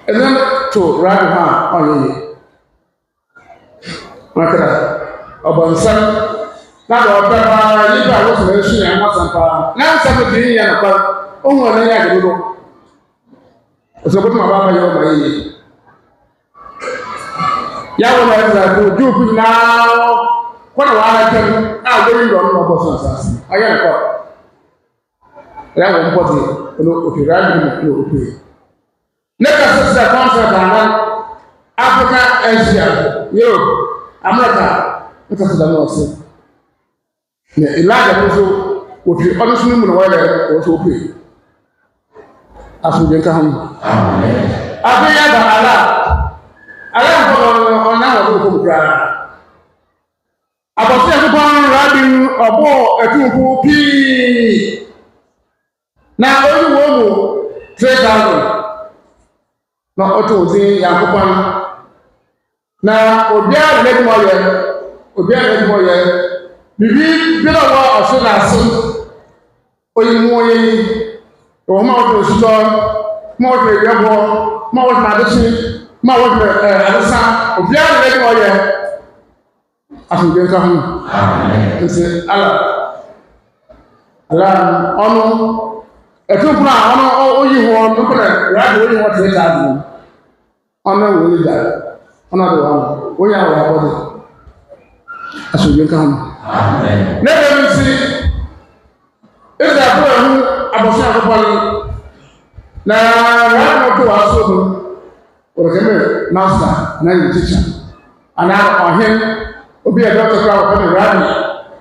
Ẹ̀dẹ́ tó ráàdì hàn ọ̀yẹ́ yìí. Wọ́n kẹ́rẹ́ ọ̀bọ̀n nsẹ́m náà lọ bẹ́ẹ̀ bá yíbi àwọn sọ̀rọ̀ ẹ̀ṣin yẹn wọ́n sàn pa. Náà nsẹ́m ti yín yẹn nàkọ́ ohun ọ̀nà yẹn àgbẹ̀dọ̀. Ọ̀sẹ̀ bọ́tún àbá bá yẹ ọmọ yìí. Yawoh na ẹ̀sẹ̀ àti ojú òkú náà kọ́nà wà á kẹ́ mi náà wọ́n yìí lọ́nà ọ̀bọ̀ fún àṣàṣì. Ayé ẹ̀kọ́. Yawoh ń pọ̀ sí òkè ráàdì ní òkè. Nígbà sísè concept àná Africa Asia Europe America nígbà sísè àná ọ̀sẹ̀. Ìlànà tó so òkè ọdún sínú ìmùnà wọ́n yẹ ọ̀sẹ̀ òkè. Asomdwe nka ho. Afei yaba ala nkɔ ɔna wɔ koko kura. Abɔfra Nyankopɔn RABBI Rabbi ọbọ etufu pii na oyi wo mu 3,000 na otu ozi Yankopɔn na obiara ne mo yɛ bibi bi na wɔ ɔso na ase oyi mu oyi o ma o to sɔ ma o to yɛbɔ ma o to adesi ma o to adesa obiara ne mo yɛ afunke nka ho nse ala ɔno ɛtumpuna ɔno oyi hɔ mpuna radi oyi hɔ tiri taa di ɔno wo ni da ɔno de wɔn oyi awɔ abɔde afunke nka ho ne bɛ mi si israfo ɛho abɔso akɔpɔ na radi ɔto wɔ aso do ɔrekɛmɛ master na yi teacher ana ɔhen obi a dɔkta kora wɔpɛ no radi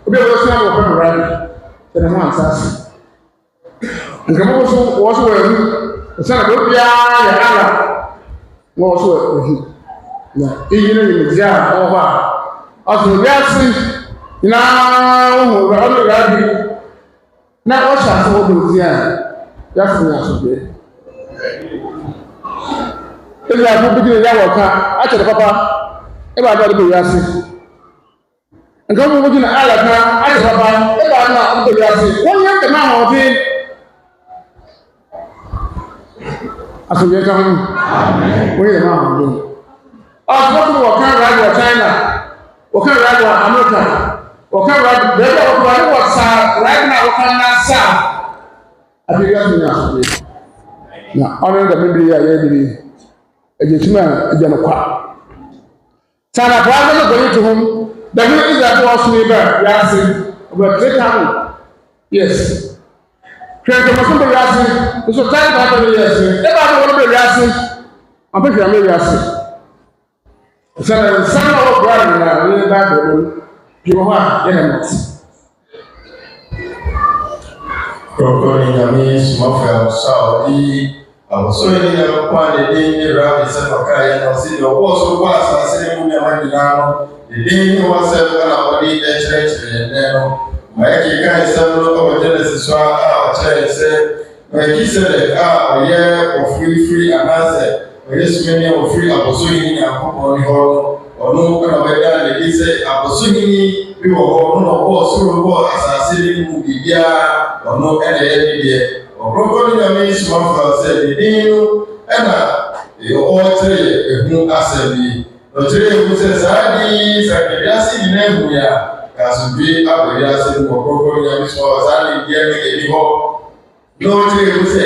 obi a wɔsua wɔpɛ no radi tɛnɛ ho ansase nkramogo so wɔ so wɔ ahu ɛsiane dɛ obiara yɛ ala na wɔ so wɔ ahu na eyi no yɛ media a ɔwɔ hɔ a ɔso obi ase nyinaa wohu ɔno radi na ɔhyɛ ase wɔ bɛnti a yɛafo ne asobɛ israelfo bi gyina yɛwɔ ka akyɛ ne papa ɛba ade ɔde bɛ wiase nka mo gyina ala ka ayɛ papa ɛba na ɔde bɛ wiase wɔn yɛ kɛmɛ ahoɔden asobɛ ka ho wɔn yɛ kɛmɛ ahoɔden ɔsopɔtɔ wɔ kan radi wɔ China wɔ kan radi wɔ America wɔ kan radi bɛɛbi a wɔkɔ wɔ saa radi na wɔkan na saa abi wiase nyɛ asobɛ na ɔno dɛm biri a yɛ biri ɛgyetuma ɛgya no kwa saa na paa bɛ gbɛni to ho dɛm israel wɔ so ne bɛ wiase ɔbɛ 3,000 yes hwɛnkɛmɔso bɛ wiase nso time paa bɛ wiase ɛba bɛ wɔn bɛ wiase ɔbɛ hwɛ amɛ wiase sɛ nsan na ɔwɔ bua ne na ne ba bɛ no bi wɔ hɔ a yɛn na ti. Ɔkrɔnkrɔnyi Nyame Somafo sa ɔdi abosoro yi na kwan de den ne Rabbi sɛ ɔka yɛ na ɔsi de ɔwɔ so kɔ asase ne mu nneɛma nyinaa no de den ne wɔ sɛ ɛna ɔde ɛkyerɛkyerɛ yɛn dɛn no ma yɛkeka nsɛm no ɔwɔ Genesis so a ɔkyerɛ sɛ Melkisedek a ɔyɛ ɔfirifiri anaasɛ ɔyɛ sumani a ɔfiri abosoro yi Nyankopɔn ne hɔ no ɔno ɛna ɔbɛda ne di sɛ abosoro yi bi wɔ hɔ ɔno na ɔwɔ soro wɔ asase ne mu biribiara ɔno ɛna ɛyɛ ne deɛ Ɔkrɔnkrɔnyi Nyame Somafo sɛ ne din no ɛna ɔkyerɛ ehu asɛm yi ɔkyerɛ ehu sɛ saa de sakɛdiase nyinaa ehu ya kasodwe abɛdiase no Ɔkrɔnkrɔnyi Nyame Somafo saa de deɛ no ɛni hɔ na ɔkyerɛ ehu sɛ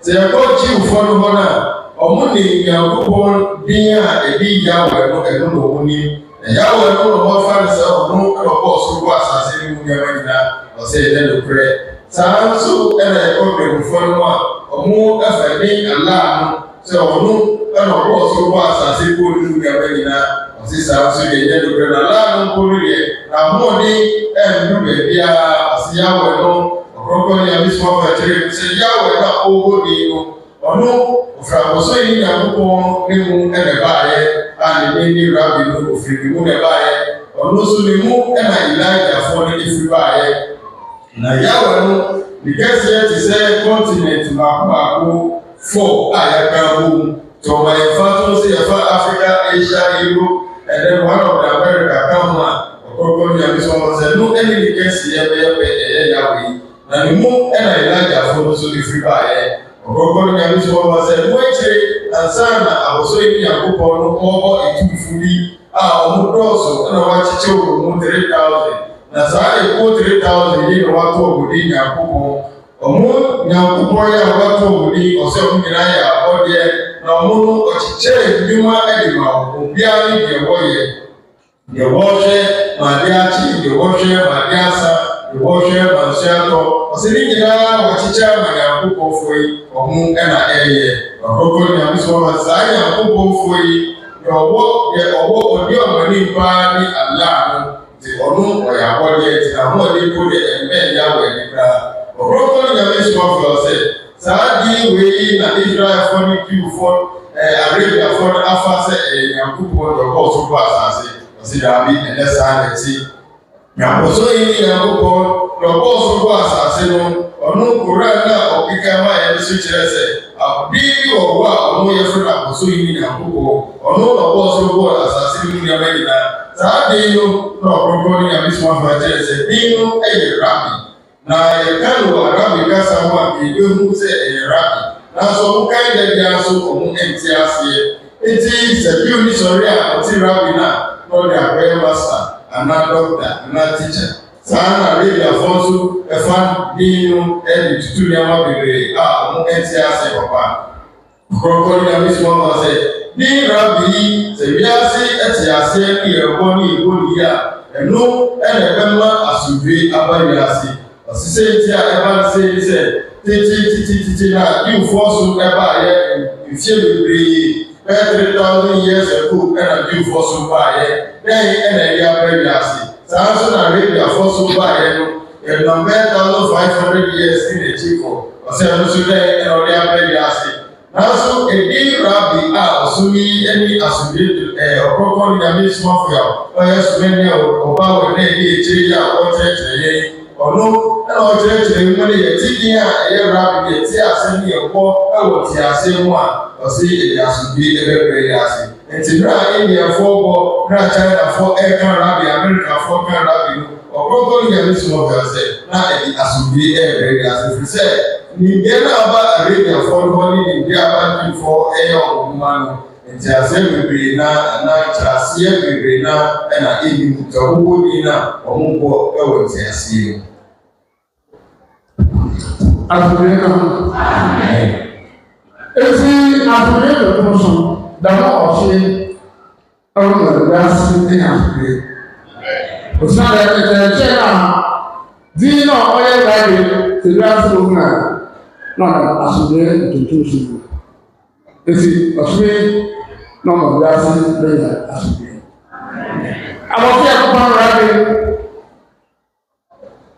yɛkɔ Jiwfoɔ no hɔ no a ɔmo ne Nyankopɔn din a ɛdi Yawoh no ɛno na ɔmo nim na Yawoh no na ɔfa no sɛ ɔno ɛna ɔbɔɔ soro wɔ asase no mu nneɛma nyinaa ɔsɛ ɛdɛ nokorɛ saa nso ɛna ɛkɔ mpanyinfoɔ no a ɔmo ɛfa ne Allah no sɛ ɔno ɛna ɔbɔ ɔsoro wɔ asase kɔ ne mu nneɛma nyinaa ɔsi saa nso deɛ ɛnyɛ nokorɛ na Allah no mpo no deɛ na ahoɔden ɛndu baabiara ɔsi Yawoh no Ɔkrɔnkrɔnyi Nyame Somafo kyerɛ sɛ Yawoh na ɔwɔ din no ɔno ɔfiri abɔso yi Nyankopɔn ne mu ɛna baayɛ a ne din ne Rabbi no ofiri ne mu na baayɛ ɔno nso ne mu ɛna Elijahfoɔ no efiri baayɛ. Na Yawoh no ne kɛseɛ te sɛ continent baako 4 a yɛka bom nti ɔma yɛfa to sɛ yɛfa Africa, Asia, Europe and then one of the America ka ho a Ɔkrɔnkrɔnyi Nyame Somafo sɛ no ɛne ne kɛseɛ bɛyɛ ɛyɛ Yawoh yi na ne mu ɛna Elijahfoɔ no nso efiri baayɛ Ɔkrɔnkrɔnyi Nyame Somafo sɛ mo akyire ansa na abɔso yi Nyankopɔn no ɔbɔ etumfo bi a ɔmo dɔɔso ɛna wɔakyekyɛ wɔn mu 3,000 na saa ekuo 3,000 yi na wato ɔmudi Nyankopɔn ɔmo Nyankopɔn yɛ a wato ɔmudi ɔsɛ ɔmo nyinaa yɛ abɔdeɛ na ɔmo no ɔkyekyɛ nnwuma ɛde ma obiara ne deɛ wɔhwɛ ma ade akyi deɛ wɔhwɛ ma ade asa deɛ wɔhwɛ ma nso atɔ ɔsɛ ne nyinaa wɔkyekyɛ ma Nyankopɔnfoɔ yi ɔmo ɛna ɛyɛ Ɔkrɔnkrɔnyi Nyame Somafo saa Nyankopɔnfoɔ yi deɛ ɔwɔ ɔde ɔmani paa ne Allah no ɔno ɔyɛ abɔdeɛ ti na ahoɔden po deɛ ɛmbɛn Yawoh ani koraa Ɔkrɔnkrɔnyi Nyame Somafo sɛ saa de wei na Israelfoɔ ne Jiwfoɔ Arabiafoɔ no afa sɛ ɛyɛ Nyankopɔn deɛ ɔbɔɔ so bɔ asase ɔsɛ daabi ɛnɛ saa na ti Nyaboso yi Nyankopɔn na ɔbɔ so bɔ asase no ɔno Koran na ɔkeka ma yɛn so kyerɛ sɛ abdi wɔ hɔ a ɔno yɛfrɛ no aboso yi Nyankopɔn ɔno na ɔbɔ so bɔ asase no nneɛma nyinaa saa den no na ɔkɔkɔ ne Nyame Somafo akyerɛ sɛ den no yɛ Rabbi na yɛka no wɔ Rabbi kasa ho a yɛbɛhu sɛ ɛyɛ Rabbi nanso ɔmo kan da biara so ɔmo nte aseɛ eti sɛ bi oni sɔre a ɔte Rabbi na ɔde akɔyɛ master ana doctor ana teacher saa na radiafoɔ nso ɛfa din no ɛde tutu nneɛma bebree a ɔmo ɛte ase papa Ɔkrɔnkrɔnyi Nyame Somafo sɛ din Rabbi yi sɛ wiase ɛte aseɛ ne yɛbɔ ne yɛbɔ ne yi a ɛno ɛna ɛbɛma asomdwe aba wiase ɔsesɛ nti a ɛba ne sɛ titi na diwfoɔ so ɛba yɛ mfie bebree bɛyɛ 3,000 years ago ɛna diwfoɔ so baayɛ dɛn ɛna ɛde aba wiase saa nso na radiafoɔ so baayɛ no ɛnam 1,500 years in n'akyi kɔ ɔsɛ ɛno nso dɛn ɛna ɔde aba wiase nanso ɛdi Rabbi a ɔso yi ɛne asomdwe Ɔkrɔnkrɔnyi Nyame Somafo a ɔyɛ somani a ɔba wɔ ne ɛdi akyire yi a ɔkyerɛkyerɛ yɛn ɔno ɛna ɔkyerɛkyerɛ mu ne yɛte din a ɛyɛ Rabbi yɛte asɛm ne yɛbɔ ɛwɔ te ase mu a ɔse yɛde asomdwe ɛbɛbrɛ yi ase nti bere a Indiafoɔ bɔ bere a Chinafoɔ ɛka Rabbi Amerikafoɔ ka Rabbi no Ɔkrɔnkrɔnyi Nyame Somafo sɛ na ɛde asomdwe ɛbrɛ yi ase firi sɛ nimdeɛ no aba Arabiafoɔ no hɔ ne nimdeɛ aba Jewfoɔ ɛyɛ ɔhoma no nti asɛm bebree na anaa kyerɛaseɛ bebree na ɛna ɛnim nti ɔbobɔdi na ɔmo bɔ ɛwɔ nteaseɛ mu Asomdwe ka ho. Esi asomdwe bɛtɔ so dama ɔhye ɛwɔ wiase ne asomdwe. Osina dɛ ɛkyɛ na din na ɔyɛ Rabbi sɛ wiase wɔ mu na ɔna asomdwe ntontom so mu. Esi ɔsomdwe na ɔma wiase bɛyɛ asomdwe. Abɔfo yɛ kɔpam Rabbi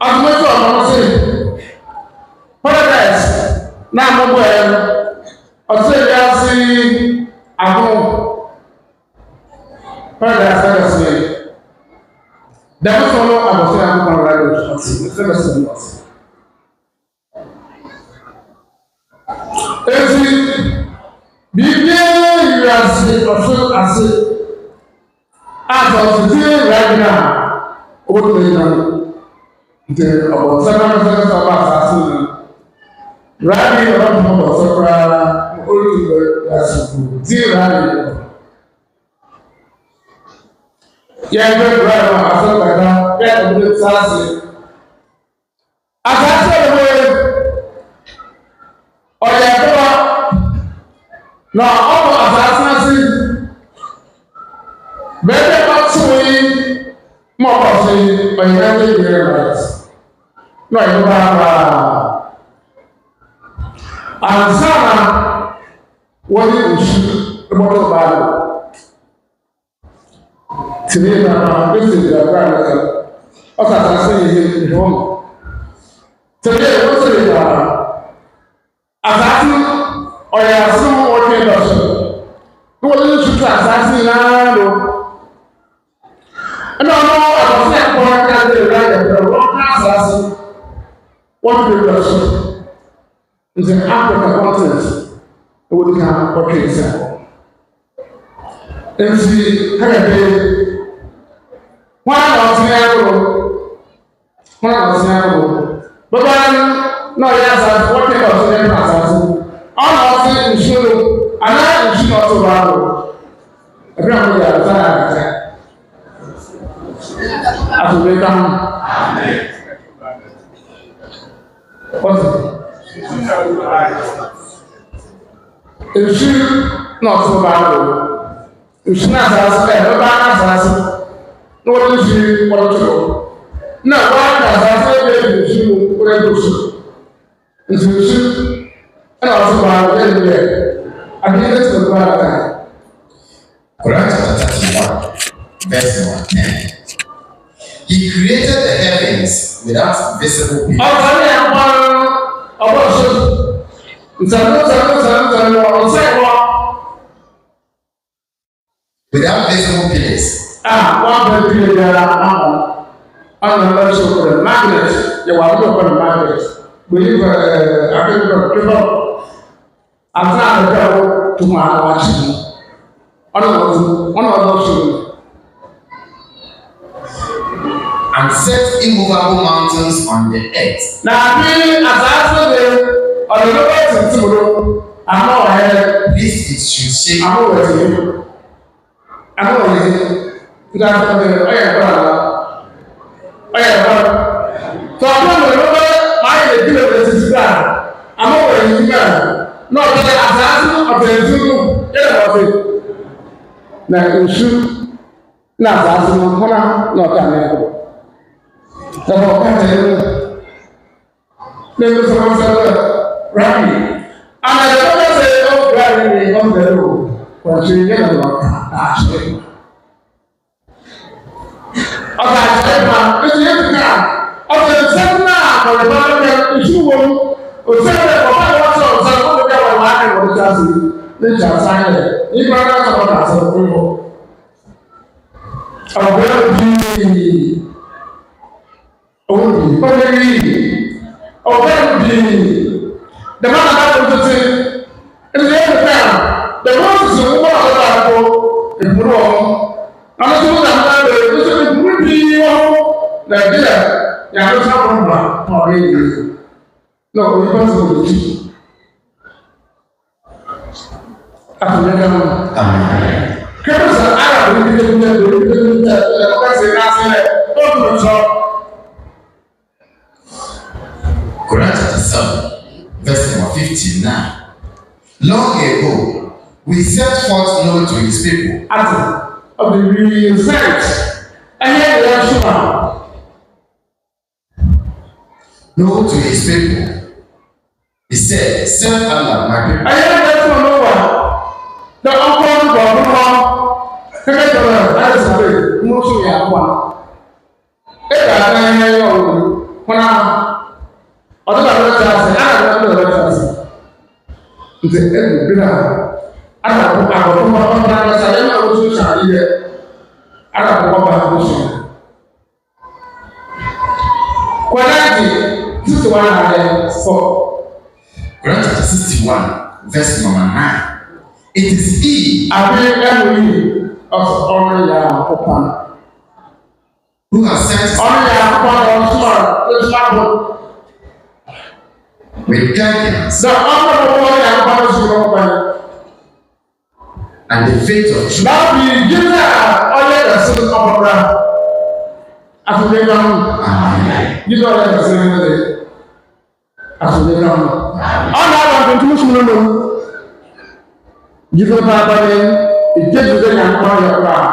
asomdwe so ɔma se paradise na amobɔ ɛ no ɔsɛ wiase aho paradise na yɛsɛ dɛm so no abɔfo yɛ kɔpam Rabbi ɔte sɛ bɛsɛ no ɔte esi biribiara wiase ɔso ase a sɛ ɔtete Rabbi na ɔbɛtɔ yi na nti ɔbɔnsɛ na bɛsɛ ba asase no Rabbi ɔbɛtɔ ɔbɔnsɛ koraa ɔretu asoko ti Rabbi yɛn bɛ Rabbi a asɛ kaka bɛ ɔbɛ ta ase asase ɔbɛ ɔyɛ ɛbɛba na ɔbɔ asase ase bɛɛbɛ ɔtɔ yi ma ɔkɔ so yi ɔyɛ ɛbɛ yɛ right na ɔyɛ ɛbɛba ansa na wɔde nsu ɛbɔtɔ baa no tiri na bɛsɛ di abira no ka ɔka asase yɛ yɛ hɔ mo tiri wɔsɛ di baa asase ɔyɛ asom wɔtwe dɔ so na wɔde nsu to asase nyinaa no ɛna ɔno abɔfra ɛkɔ ka de Rabbi ɛbrɛ wɔka asase wɔtwe dɔ so nti Africa continent ɛwɔ ka wɔtwe nsa nti hɛrɛbɛ wɔn a ɔtene agoro bɛbɛ na ɔyɛ asase wɔtwe dɔ so ɛna asase ɔna ɔte nsuo no anaa nsuo na ɔte baa no ɛbɛrɛ a wɔyɛ ata ata asomdwe ka ho ɔte nsu na ɔte baa no nsu na asase ɛbɛba na asase na wɔde nsu wɔde to na wɔaka asase ɛbɛyɛ nsu mu wɔde to so nsu ɛna ɔte baa no ɛna yɛ adeɛ no te baa no ka Quran chapter 31, verse 1. He created the heavens without visible pillars. Without visible pillars. on the so the magnet, you are not on magnet. Believe I think I'm not to my watching. On those and set immovable mountains on the earth. Now, as I said, on the lower tomorrow, I'm not ahead. This it should shake. I'm always here. I'm always here. That's what so I'm not going to buy the deal of this guy. I'm always here. Not that as I said, now, in truth, not as I said, not that. So, there's someone said, Rabbi, and I don't say, oh, Rabbi, on the road, for she get a lot. Okay, it's yet to come. Okay, the second now, for the father, if you will, or say that for my water, so what the devil wanted was just the child. You can't talk about that, so we will. I will be. Oh, but maybe, the man about to say, in the end of time, the roses of the world in Rome, I'm not sure that it would be like there, you have some problem. No, we pass on the tea. Amen. Because I have been doing Quran chapter 7, verse number 59. Long ago, we set forth known to his people. Of the result, and then the actual. Known to his people. He said, serve Allah, my people. I hear that from over. The uncle of the that is a way, most of you are one. If I know, when I'm ọdún àwọn ọ̀rẹ́ tààsì àwọn ọ̀rẹ́ tààsì ǹtẹ̀ ẹ̀rù bíra àdàkọ̀ àkọ́kọ́ ọ̀pọ̀ àgbàsà yẹn náà wọ́n tún ṣàlàyé àdàkọ̀ ọ̀pọ̀ àgbàsà kwadaadi 61 ààrẹ fọ́. Quran chapter 61 verse number 9. It is he. àbí ẹ̀rù yìí ọ̀rẹ́ yà àkọ́kọ́ who has sent ọ̀rẹ́ yà àkọ́kọ́ ọ̀rẹ́ with guidance and the faith of truth. Now we give her all the sins of Abraham. After the ground, give her all the sins of the after the ground. All that one continues to know. Give her by name. It takes the young boy of God.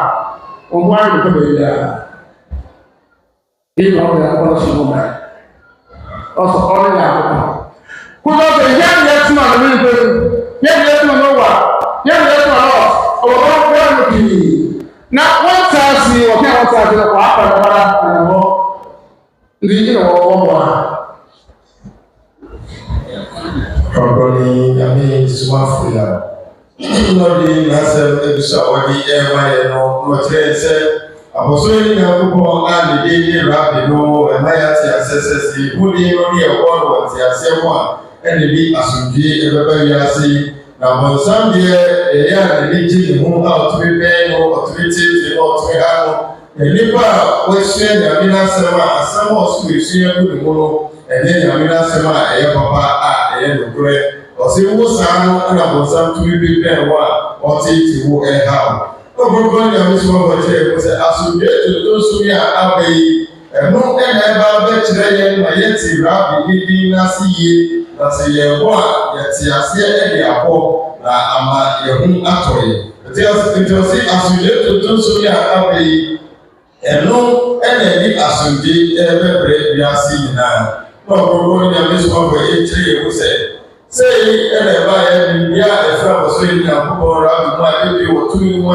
On why the baby. Give her all the policy woman. Also, all the African. Who knows the young yet to know the military? Yet to know what? Yet to know what? Now, one time, you can't tell you what happened. You know, Ɔkrɔnkrɔnyi Nyame Somafo ya. Nnɔdi n'asɛm ebisa wɔde ɛma yɛ no n'ɔkyerɛ sɛ abɔsɔre Nyankopɔn a ne din ne Rabbi no ɛma yɛate asɛ sɛ si wodi no ne ɛwɔ no wɔte asɛm a ɛne bi asomdwie ɛbɛba wiase na bɔnsam deɛ ɛyɛ a n'ani gye ne ho a ɔtumi bɛn no ɔtumi tietie no ɔtumi ha no nnipa a wɔahyia Nyame n'asɛm a asɛm a ɔso esua gu ne mu no ɛnyɛ Nyame n'asɛm a ɛyɛ papa a ɛyɛ nokorɛ ɔsɛ wo saa no ɛna bɔnsam tumi bi bɛn wo a ɔteete wo ɛha wo ɔkrɔnkrɔn Nyame Somafo kyerɛ mu sɛ asomdwie tontonso yi a aba yi ɛno ɛna ɛba bɛkyerɛ yɛn ma yɛte Rabbi ne din n'ase yie na sɛ yɛwɔ a yɛte aseɛ ɛde abɔ na ama yɛn ho atɔ yɛ nti ɔse asomdwie tontonso yi a aba yi ɛno ɛna ɛde asomdwie ɛbɛbrɛ wiase nyinaa na ɔkrɔnkrɔn Nyame Somafo ɛkyerɛ yɛn mu sɛ sei ɛna ɛba yɛ bibia ɛfrɛ abɔsɔre Nyankopɔn Rabbi mu a ɛbi wɔ tumi mu a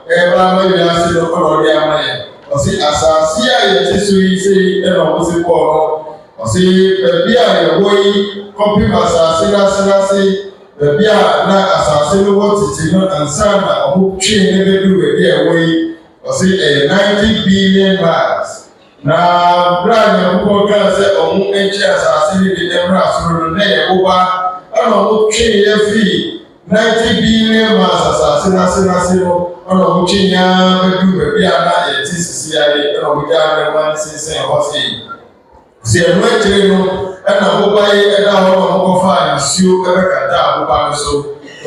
ɛba ama wiase no ɔna ɔde ama yɛn ɔse asase a yɛte so yi sei ɛna ɔmo se kɔɔ no ɔse baabi a yɛwɔ yi kɔpem asase n'ase baabi a na asase no wɔ tete no ansa na ɔmo twee ne bɛdu baabi a ɛwɔ yi ɔse ɛyɛ 90 billion miles Na brand Yawoh kan sɛ ɔmo ɛnkyɛ asase ne de ɛmra asoro no na Yawoh ɛna ɔmo twe yɛfi 90 billion miles asase n'ase no ɛna ɔmo twe nyaa bɛdu baabi a na yɛte sisi ayɛ ɛna ɔmo gya ne ma sensɛn hɔ se ɛno akyire no ɛna aboba yi ɛda hɔ na ɔmo kɔfa nsuo ɛbɛkata aboba no so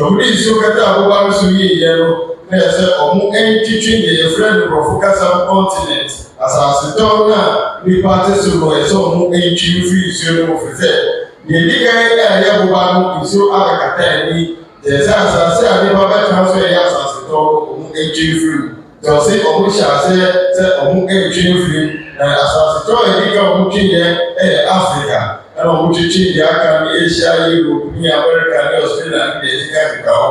ɔmo de nsuo kata aboba no so yie no na yɛ sɛ ɔmo ɛntwitwi deɛ yɛfrɛ no borɔfo kasa continent asase tɔn na nipa te so no yɛ sɛ ɔmo ɛntwi firi nsuo no mu firi sɛ deɛ di kan yɛ a yɛ aboba no nsuo abɛkata ani yɛ sɛ asase a nipa bɛtena so yɛ asase tɔn ɔmo ɛntwi firi deɛ ɔsɛ ɔmo hyɛ aseɛ sɛ ɔmo ɛntwi firi na asase tɔn a yɛdi kan ɔmo twi yɛ ɛyɛ Africa ɛna ɔmo twitwi deɛ aka no Asia Europe ne America ne Australia ne deɛ yɛdi kan keka hɔ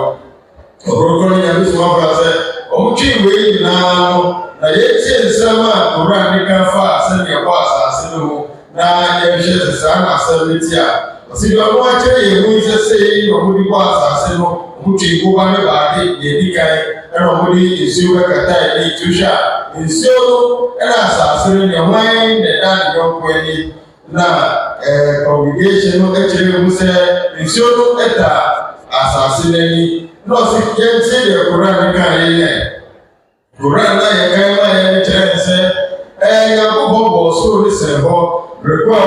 Ɔkrɔnkrɔnyi Nyame Somafo sɛ ɔmo twi wei nyinaa no na yɛtie nsɛm a owura ne ka fa sɛdeɛ ɛbɔ asase no ho na yɛhwɛ sɛ saa na asɛm no ti a ɔsi deɛ ɔmo akyerɛ yɛn ho sɛ sei na ɔmo de bɔ asase no ɔmo twi boba ne baade deɛ di kan ɛna ɔmo de nsuo bɛkata ɛne tuhwɛ a nsuo no ɛna asase no deɛ hwan na ɛda ne yɔnko ani na congregation no akyerɛ mu sɛ nsuo no ɛda asase n'ani na ɔsi yɛntie deɛ koraa ne ka yɛ koraa na yɛkan ma yɛn kyerɛ sɛ Nyankopɔn bɔ ɔsoro ne sɛ hɔ reko a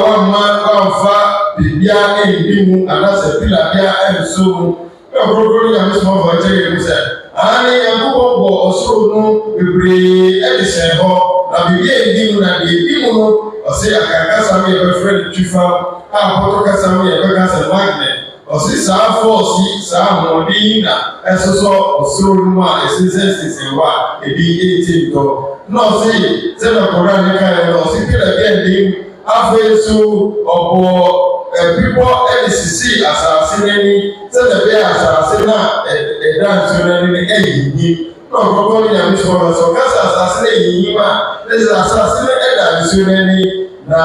wamfa biribiara ɛndi mu anaasɛ pila biara ɛnso mu Ɔkrɔnkrɔnyi Nyame Somafo kyerɛ yɛn mu sɛ ane Nyankopɔn bɔ ɔsoro no bebree ɛde sɛ hɔ na biribi ɛndi mu na deɛ ɛdi mu no ɔsi akakasa mu yɛbɛfrɛ no twifa a apɔtɔ kasa mu yɛbɛka sɛ magnet ɔsi saa fɔɔsi saa ahoɔden na ɛsosɔ ɔsoro no mu a ɛsensɛn hɔ a ebi ɛti ntɔ na ɔsi sɛdeɛ koraa ne ka yɛ no ɔsi pila bi ɛndim afei nso ɔbɔ bibɔ ɛde sisi asase n'ani sɛdeɛ bɛyɛ asase na ɛda nsuo n'ani no ɛyiyi na Ɔkrɔnkrɔnyi Nyame Somafo sɛ ɔkasa asase no ɛyiyi mu a ɛsɛ asase no ɛda nsuo n'ani na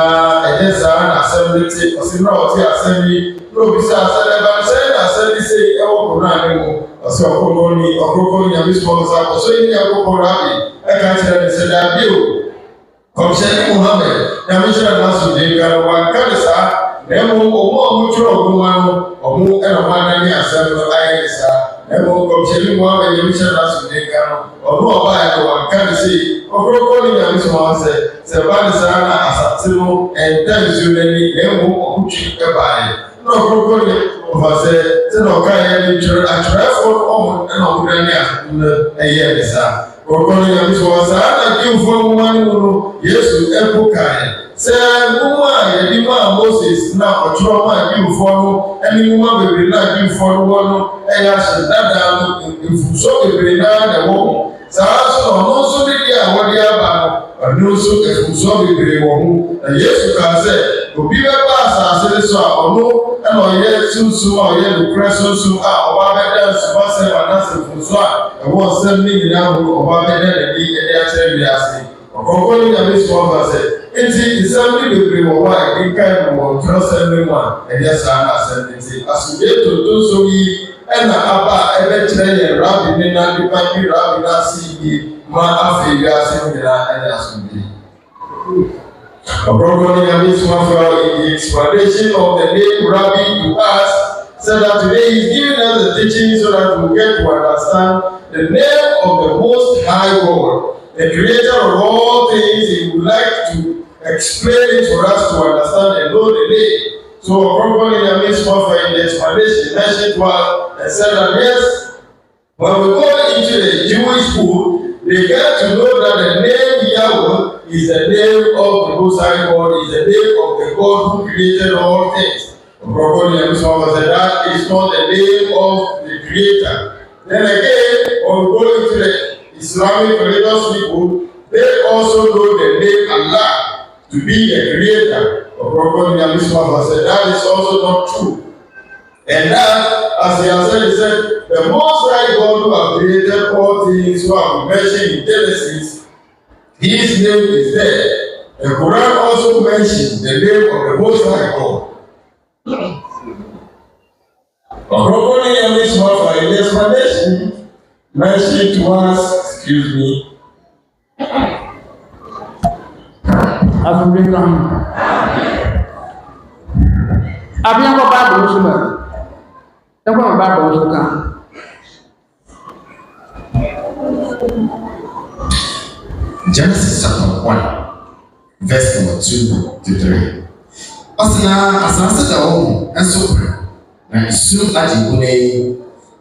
ɛyɛ saa na asɛm no te ɔsi na ɔte asɛm yi na obi sɛ asɛm ɛba sɛ na asɛm yi sɛ ɛwɔ koraa ne mu ɔsi Ɔkrɔnkrɔnyi Nyame Somafo sɛ ɔsɔ yi ne akokɔ RABBI ɛka kyerɛ ne sɛ daabi o kɔmhyɛne Muhammad Nyame hyerɛ n'aso de nka no wanka ne saa na mmom ɔmo a ɔmo twerɛ ɔmo ma no ɔmo ɛna ɔmo anane asɛm no ayɛ ne saa na mmom kɔmhyɛne Muhammad Nyame hyerɛ n'aso de nka no ɔno ɔbaa no wanka ne sɛ Ɔkrɔnkrɔnyi Nyame Somafo sɛ ba ne saa na asase no ɛnda nsuo n'ani na mmom ɔmo twi ɛbaeɛ na Ɔkrɔnkrɔnyi ɔfa sɛ na ɔka yɛ ne atwerɛfoɔ no ɔmo ɛna ɔmo nane asɛm no ɛyɛ ne saa Ɔkrɔnkrɔnyi Nyame Somafo saa na dwumfoɔ nwoma no mu no Yesu ɛpo kaeɛ sɛ nwoma a yɛde maa Moses na ɔtwerɛ maa dwumfoɔ no ɛne nwoma bebree na dwumfoɔ no wɔ no ɛyɛ ahyɛ dadaa no mfumso bebree naa na ɛwɔ ho saa nso na ɔno nso de deɛ a wɔde aba no ɔno nso mfumso bebree wɔ ho na Yesu kaa sɛ obi bɛba asase no so a ɔno ɛna ɔyɛ sunsum a ɔyɛ nokorɛ sunsum a ɔba bɛda nsumasɛm anaasɛ mfumso a ɛwɔ nsɛm ne nyinaa ho ɔba bɛda n'ani ɛde akyerɛ wiase Ɔkrɔnkrɔnyi Nyame Somafo sɛ nti nsɛm ne bebree wɔ hɔ a ɛde nkae no wɔ ntwerɛsɛm no mu a ɛdeɛ saa na asɛm no nti asomdwoe tontonsom yi ɛna aba a ɛbɛkyerɛ yɛn RABBI ne na nipa bi RABBI no ase yi ma afei wiase no nyinaa ɛne asomdwoe Ɔkrɔnkrɔnyi Nyame Somafo in the explanation of the name RABBI to us said that today he is giving us the teaching so that we get to understand the name of the Most High God, the Creator of all things. He would like to explain it for us to understand and know the name. So Ɔkrɔnkrɔnyi Nyame Somafo in the explanation mentioned to us and said that yes, when we go into the Jewish school, they get to know that the name Yawoh is the name of the Most High God, is the name of the God who created all things. Ɔkrɔnkrɔnyi Nyame Somafo said that is not the name of the Creator. Then again, when we go into the Islamic religious people, they also know the name Allah to be the Creator. Ɔkrɔnkrɔnyi Nyame Somafo said that is also not true. And that, as he has said, the Most High God who has created all things, who have mentioned in Genesis, his name is there. The Quran also mentions the name of the Most High God. Ɔkrɔnkrɔnyi Nyame Somafo in the explanation mentioned to us, excuse me, asomdwe ka ho abia ko Bible so ma en ko Bible so ka Genesis chapter 1, verse number 2 to 3. Asana asase da wo enso pre na isu aji bune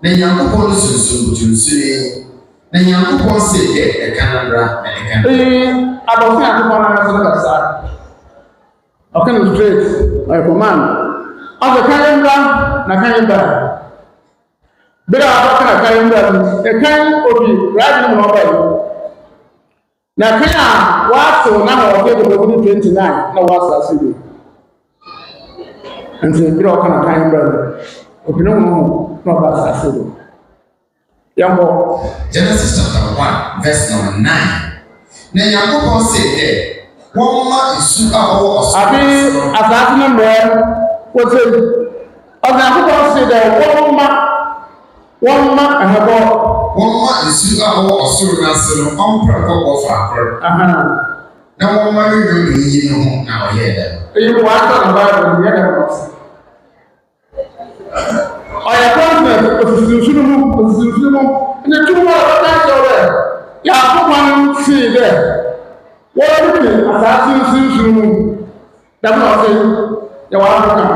na Yankopɔn no sunsun tunsun na Yankopɔn se e kanadra na e kan abɔfo Yankopɔn na so na sa okay straight like command of the kanadra na kanadra bira abɔfo na kanadra e kan obi right no ba na kan a waso na ho de 29 na wasa asibe nti bira o kana kan brother opinion mo no ba asibe yambo Genesis chapter 1 verse number 9 na Yankopɔn say there won ma isu awo oso abi asase no mre wo say Yankopɔn say there won ma ahabo won ma isu awo oso na se no ompra ko ofa akor na won ma redo yi no ho na oye da eyi wa ta na ba ni ya da oya concept osisuru mu ne tuwa ta jore ya Yankopɔn see there wo ni asase osisuru mu da ba say ya wa Africa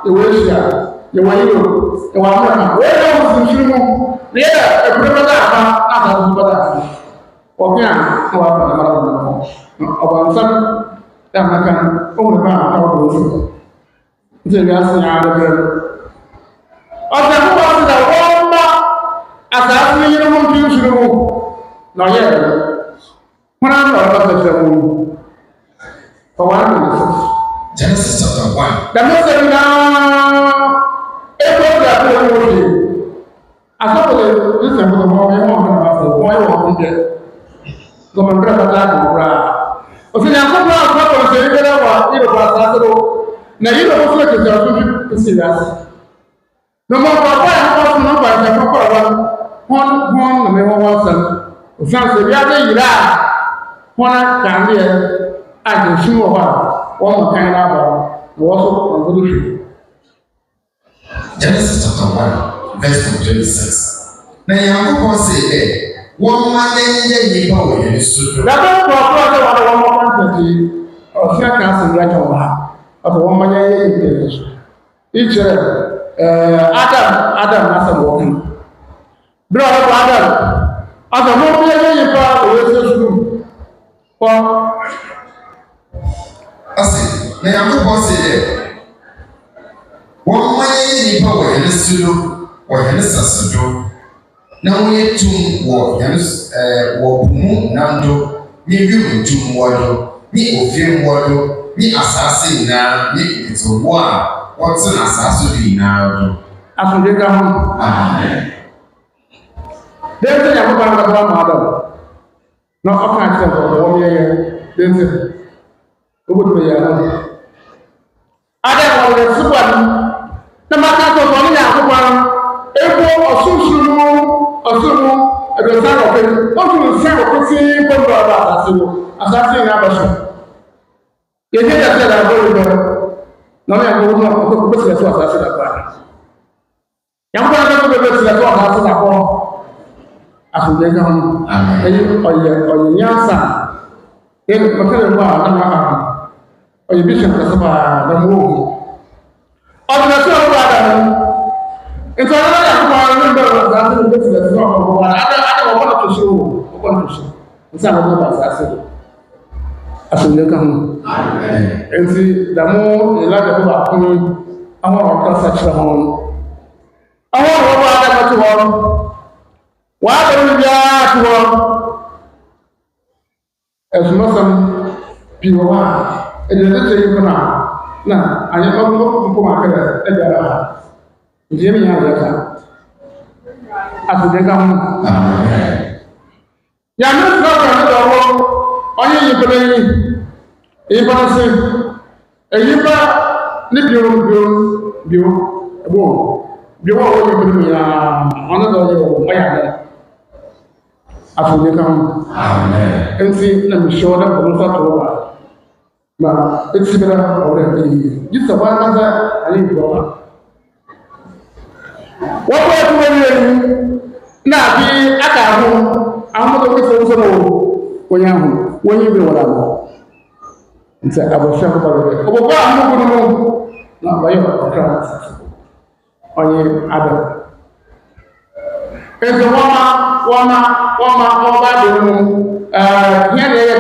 ya wa Asia ya wa Europe ya wa America wo ya osisuru mu ne ya ebreba da na ta su bada o kya na wa ba mara na o ba nsan da na kan o ni ba na o do so nti ya sin ya da bere o ta ko ba da wo ma asase ni yiro mu ti suru mu na ye kuna na ba ta se mu for 1 minute Genesis chapter 1 da me se na e ko da ko mo ti asopole listen for the moment mo na ba se mo yo ko de ko man bra ta ko bra o se na ko bra ko se ri bra wa iro ba sa do na iro ko se ke ja so se ya no mo ba ba ko no ba ta ko ba hon na me ho san o san se ya de ira hona kan de a de su wo ba wo mo kan na ba wo so ko do shi Genesis chapter 1 verse 26 na Yankopɔn say there won ma na ye yiba wo ye su do na ko ko de wa wo mo kan ti o se kan se ya ta wa o wo mo ye ye su each Adam na sa wo kan bro Adam asa mo ye yiba wo ye su ko ase na Yankopɔn say there won ma ye yiba wo ye su do wo ye sase do na wo ye tum wo ye wo bumu nando ni wi tum wo do ni ofie wo do ni asase na ni ito wo a wo tena asase di na do afunde ka ho amen dente ya ko ba ka ma Adam na o kan ti ko wo ye dente ko bo ya na Adam wo le suba na ma ka ko ni ya ko ba ebo osunsumu ebe sa ko pe o tun se ko fi ko ba ba asase na ba so ye je da se da bo do na me ko no ko ko se so asase da ba ya ko na ko be se so asase da ko asu de ga ho ayi oye nyansa ye ko ka le ba na ma oye bi se ka ba da mo o na so ba da nti ọ̀nà yà kọ́ ọ̀nà ní bẹ̀rẹ̀ ọ̀sán àti ní bẹ̀rẹ̀ ọ̀sán ọ̀pọ̀ wà adé ọ̀pọ̀ tó ṣe ọ̀pọ̀ tó ṣe nti àwọn ọmọ bàtà ṣe àṣeyẹ kan nti dàmú ìlànà tó bá kún àwọn ọ̀pọ̀ ṣàṣẹ wọn àwọn ọ̀pọ̀ adé tó wọn wà á lè rí àti wọn ẹ̀sùn mọ́sán bí wọ́n wá ẹ̀dẹ̀ tó ṣe yí fún náà àyẹ̀kọ́ tó kọ́ máa kẹ́rẹ̀ ẹ̀dẹ̀ ara ndiye mi ya ka afide ka ho ya no so ka do wo onye yibele yi ba se eyiba ni bio wo yibele mi ya ona do yo mo ya le afide ka ho amen ensi na mi shoda ko so to ba Na eti bɛrɛ ɔrɛ ɛyi yi sɛ wɔn kasa ayi nkɔla. Wɔn kɔ ɛtu wɔ yie ni na abi aka ho ahodoɔ bi sɛ wosɛ no wɔnyɛ ho wɔnyi bi wɔn ano. Nti abɔfra kɔ bɛrɛ ɔbɛbɔ ahodoɔ no mu na ɔyɛ ɔkra ɔyɛ adam. Nti wɔma do mu hiɛ na yɛ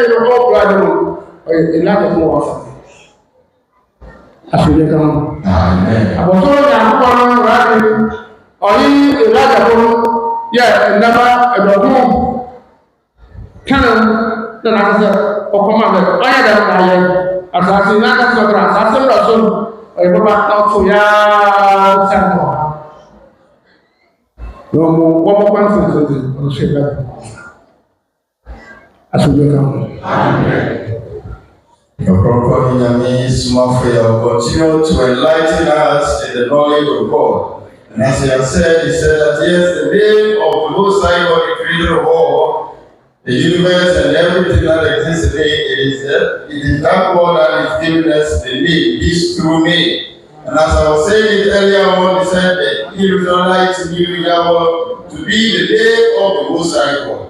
dɛm ɔkura do mu ɔyɛ elada mu wɔ fa. Afei yɛ kan ho. Abɔfra yɛ akokɔ no radi ɔyi elada mu yɛ nnama ɛdɔko kanan na n'akasɛ ɔkɔma bɛ ɔyɛ dɛm na yɛ asase n'akasɛ ɔkura asase wura so ɔyɛ bɔba n'ɔfo yaa sɛn kɔ. Wɔn kwan sɛnsɛnti ɔhwɛ bɛ asomdwe ka ho. Ɔkrɔnkrɔnyi Nyame Somafo continue to enlighten us in the knowledge of God. And as he has said, he said that yes, the name of the Most High God, the creator of all, the universe and everything that exists in it is that God that is giving us the name, this true name. And as I was saying it earlier on, he said that Israelites knew Yawoh to be the name of the Most High God.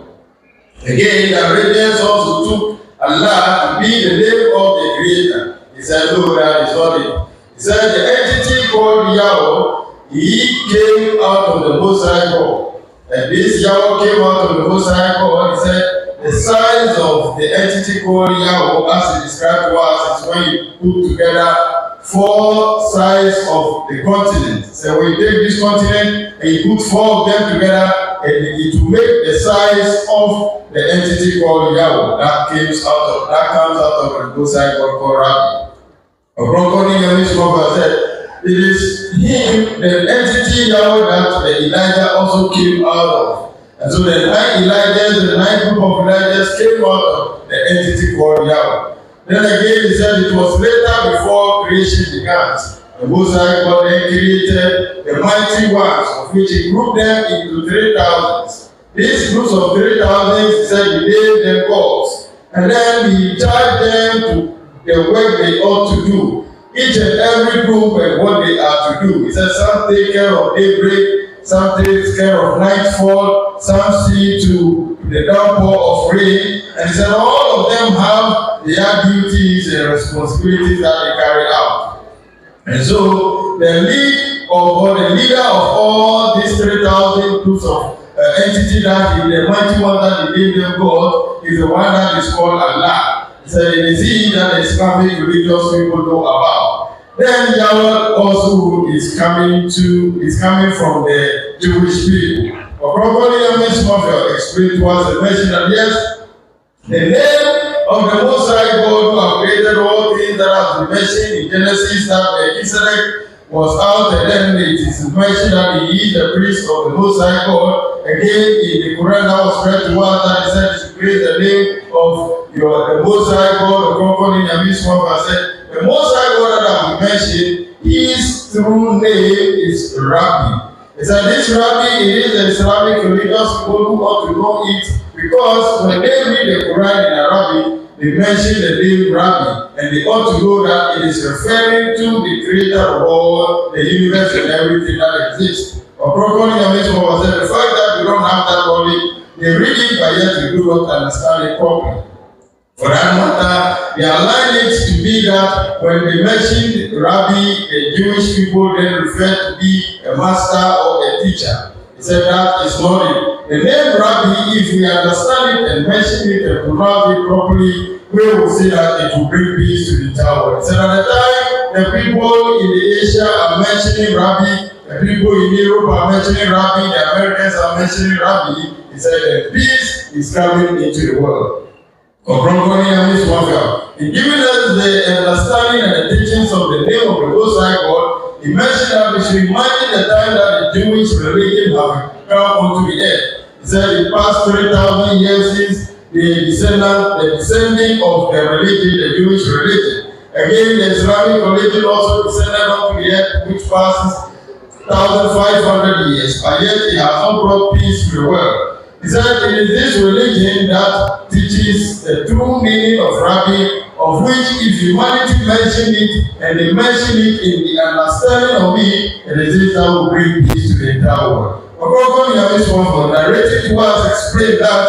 Again, the Arabians also took Allah to be the name of the Creator. He said, no, that is not it. He said the entity called Yawoh, he came out of the Most High God. And this Yawoh came out of the Most High God. He said the size of the entity called Yawoh, as he described to us, is when you put together 4 sides of the continent. So when you take this continent and you put 4 of them together, and it will make the size of the entity called Yawoh that comes out of the Most High God called RABBI. Ɔkrɔnkrɔnyi Nyame Somafo said, it is him, the entity Yawoh, that the Elijah also came out of. And so the 9 Elijahs, the 9 group of Elijahs came out of the entity called Yawoh. Then again, he said it was later before creation began. The Most High God then created the mighty ones, of which he grouped them into 3,000. These groups of 3,000, he said, he gave them gods. And then he charged them to the work they ought to do. Each and every group and what they are to do. He said, some take care of daybreak, some take care of nightfall, some see to the downpour of rain. And he said, all of them have their duties and responsibilities that they carry out. And so the leader of all these 3,000 groups of entity that is the mighty one that he gave them God is the one that is called Allah. He said it is he that the Islamic religious people know about. Then Yawoh also is coming from the Jewish people. Probably Nyame Somafo explained to us and mentioned that yes, the name of the Most High God who have created all things that have been mentioned in Genesis, that Melchizedek was out, and then it is mentioned that he is the priest of the Most High God. Again, in the Quran that was read to us, that he said to praise the name of the Most High God. Ɔkrɔnkrɔnyi Nyame Somafo said, the Most High God that I have mentioned, his true name is RABBI. He said this RABBI, it is the Islamic religious people who ought to know it, because when they read the Quran in Arabic, they mention the name RABBI, and they ought to know that it is referring to the creator of all the universe and everything that exists. Ɔkrɔnkrɔnyi Nyame Somafo said the fact that we don't have that knowledge, they read it, but yet we do not understand it properly. For that matter, they align it to be that when they mention RABBI, the Jewish people then refer to be a master or a teacher. He said that is not it. The name RABBI, if we understand it and mention it and pronounce it properly, we will say that it will bring peace to the entire world. He said at the time, the people in Asia are mentioning RABBI, the people in Europe are mentioning RABBI, the Americans are mentioning RABBI. He said that peace is coming into the world. Ɔkrɔnkrɔnyi Nyame Somafo, in giving us the understanding and the teachings of the name of the Most High God, he mentioned that we should imagine the time that the Jewish religion have come onto the earth. He said it passed 3,000 years since the descending of the religion, the Jewish religion. Again, the Islamic religion also descended onto the earth, which passes 1,500 years, but yet it has not brought peace to the world. He said it is this religion that teaches is the true meaning of Rabbi, of which if humanity mention it and they mention it in the understanding of it, it is that will bring peace to the entire world. Ɔkrɔnkrɔnyi Nyame Somafo narrating to us explain that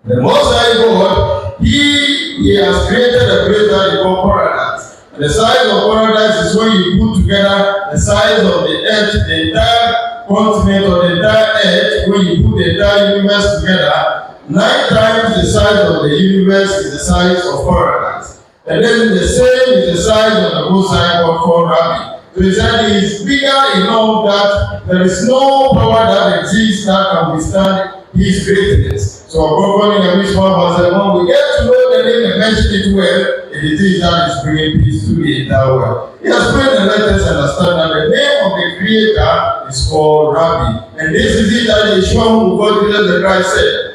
the Most High God, He has created a place that is called paradise. The size of paradise is when you put together the size of the earth, the entire continent or the entire earth, when you put the entire universe together, 9 times the size of the universe is the size of paradise. And then the same is the size of the Most High God called Rabbi. So he said he is bigger enough that there is no power that exists that can withstand his greatness. So Ɔkrɔnkrɔnyi Nyame Somafo said, when we get to know the name and mention it well, it is that is bringing peace to the entire world. He has prayed and let us understand that the name of the Creator is called Rabbi. And this is it that Yeshua, who God Jesus the Christ, said,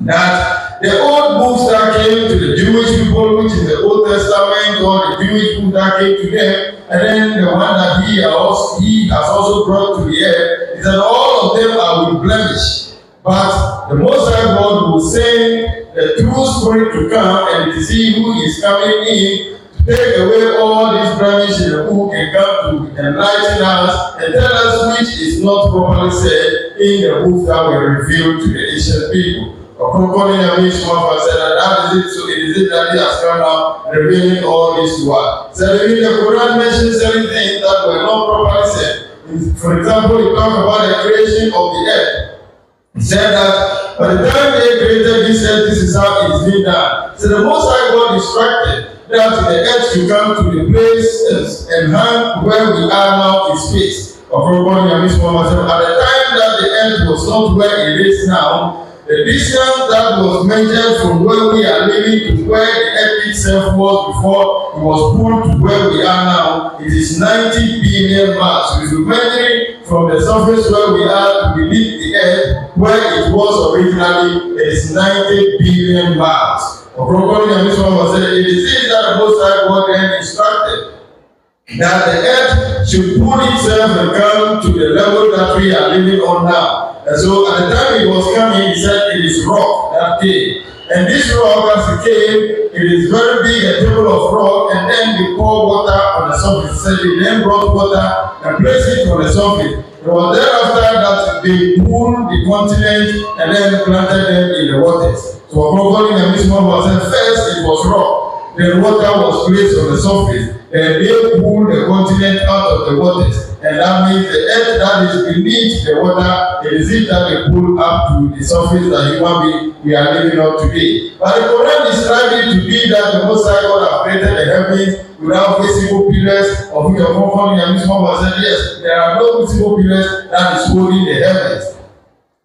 that the old books that came to the Jewish people, which is the Old Testament, or the Jewish book that came to them, and then the one that he has also brought to the earth, is that all of them are with blemish. But the Most High God will send the true Spirit to come and to see who is coming in to take away all these blemishes in the book and come to enlighten us and tell us which is not properly said in the book that were revealed to the ancient people. Ɔkrɔnkrɔnyi Nyame Somafo said that is it. So it is it that he has come now revealing all this to us. So in the Quran mentions certain things that were not properly said. For example, he talked about the creation of the earth. He said that by the time they created this earth, this is how it is being done. So the Most High God instructed that the earth should come to the place and hang where we are now in space. Ɔkrɔnkrɔnyi Nyame Somafo said at the time that the earth was not where it is now, the distance that was measured from where we are living to where the earth itself was before it was pulled to where we are now, it is 90 billion miles. So if you measure it from the surface where we are to beneath the earth, where it was originally, it is 90 billion miles. Ɔkrɔnkrɔnyi Nyame Somafo said, it is it that the Most High God then instructed that the earth should pull itself and come to the level that we are living on now. And so at the time it was coming, he said it is rock that came. And this rock, as it came, it is very big, a table of rock, and then they pour water on the surface. So they then brought water and placed it on the surface. It was thereafter that they pulled the continent and then planted them in the waters. So Ɔkrɔnkrɔnyi Nyame Somafo said first it was rock, then water was placed on the surface, and they pulled the continent out of the waters. And that means the earth that is beneath the water, it is it that they pull up to the surface that human being we are living on today. But the Quran describes it to be that the Most High God has created the heavens without visible pillars, of which Ɔkrɔnkrɔnyi Nyame Somafo said yes, there are no visible pillars that is holding the heavens.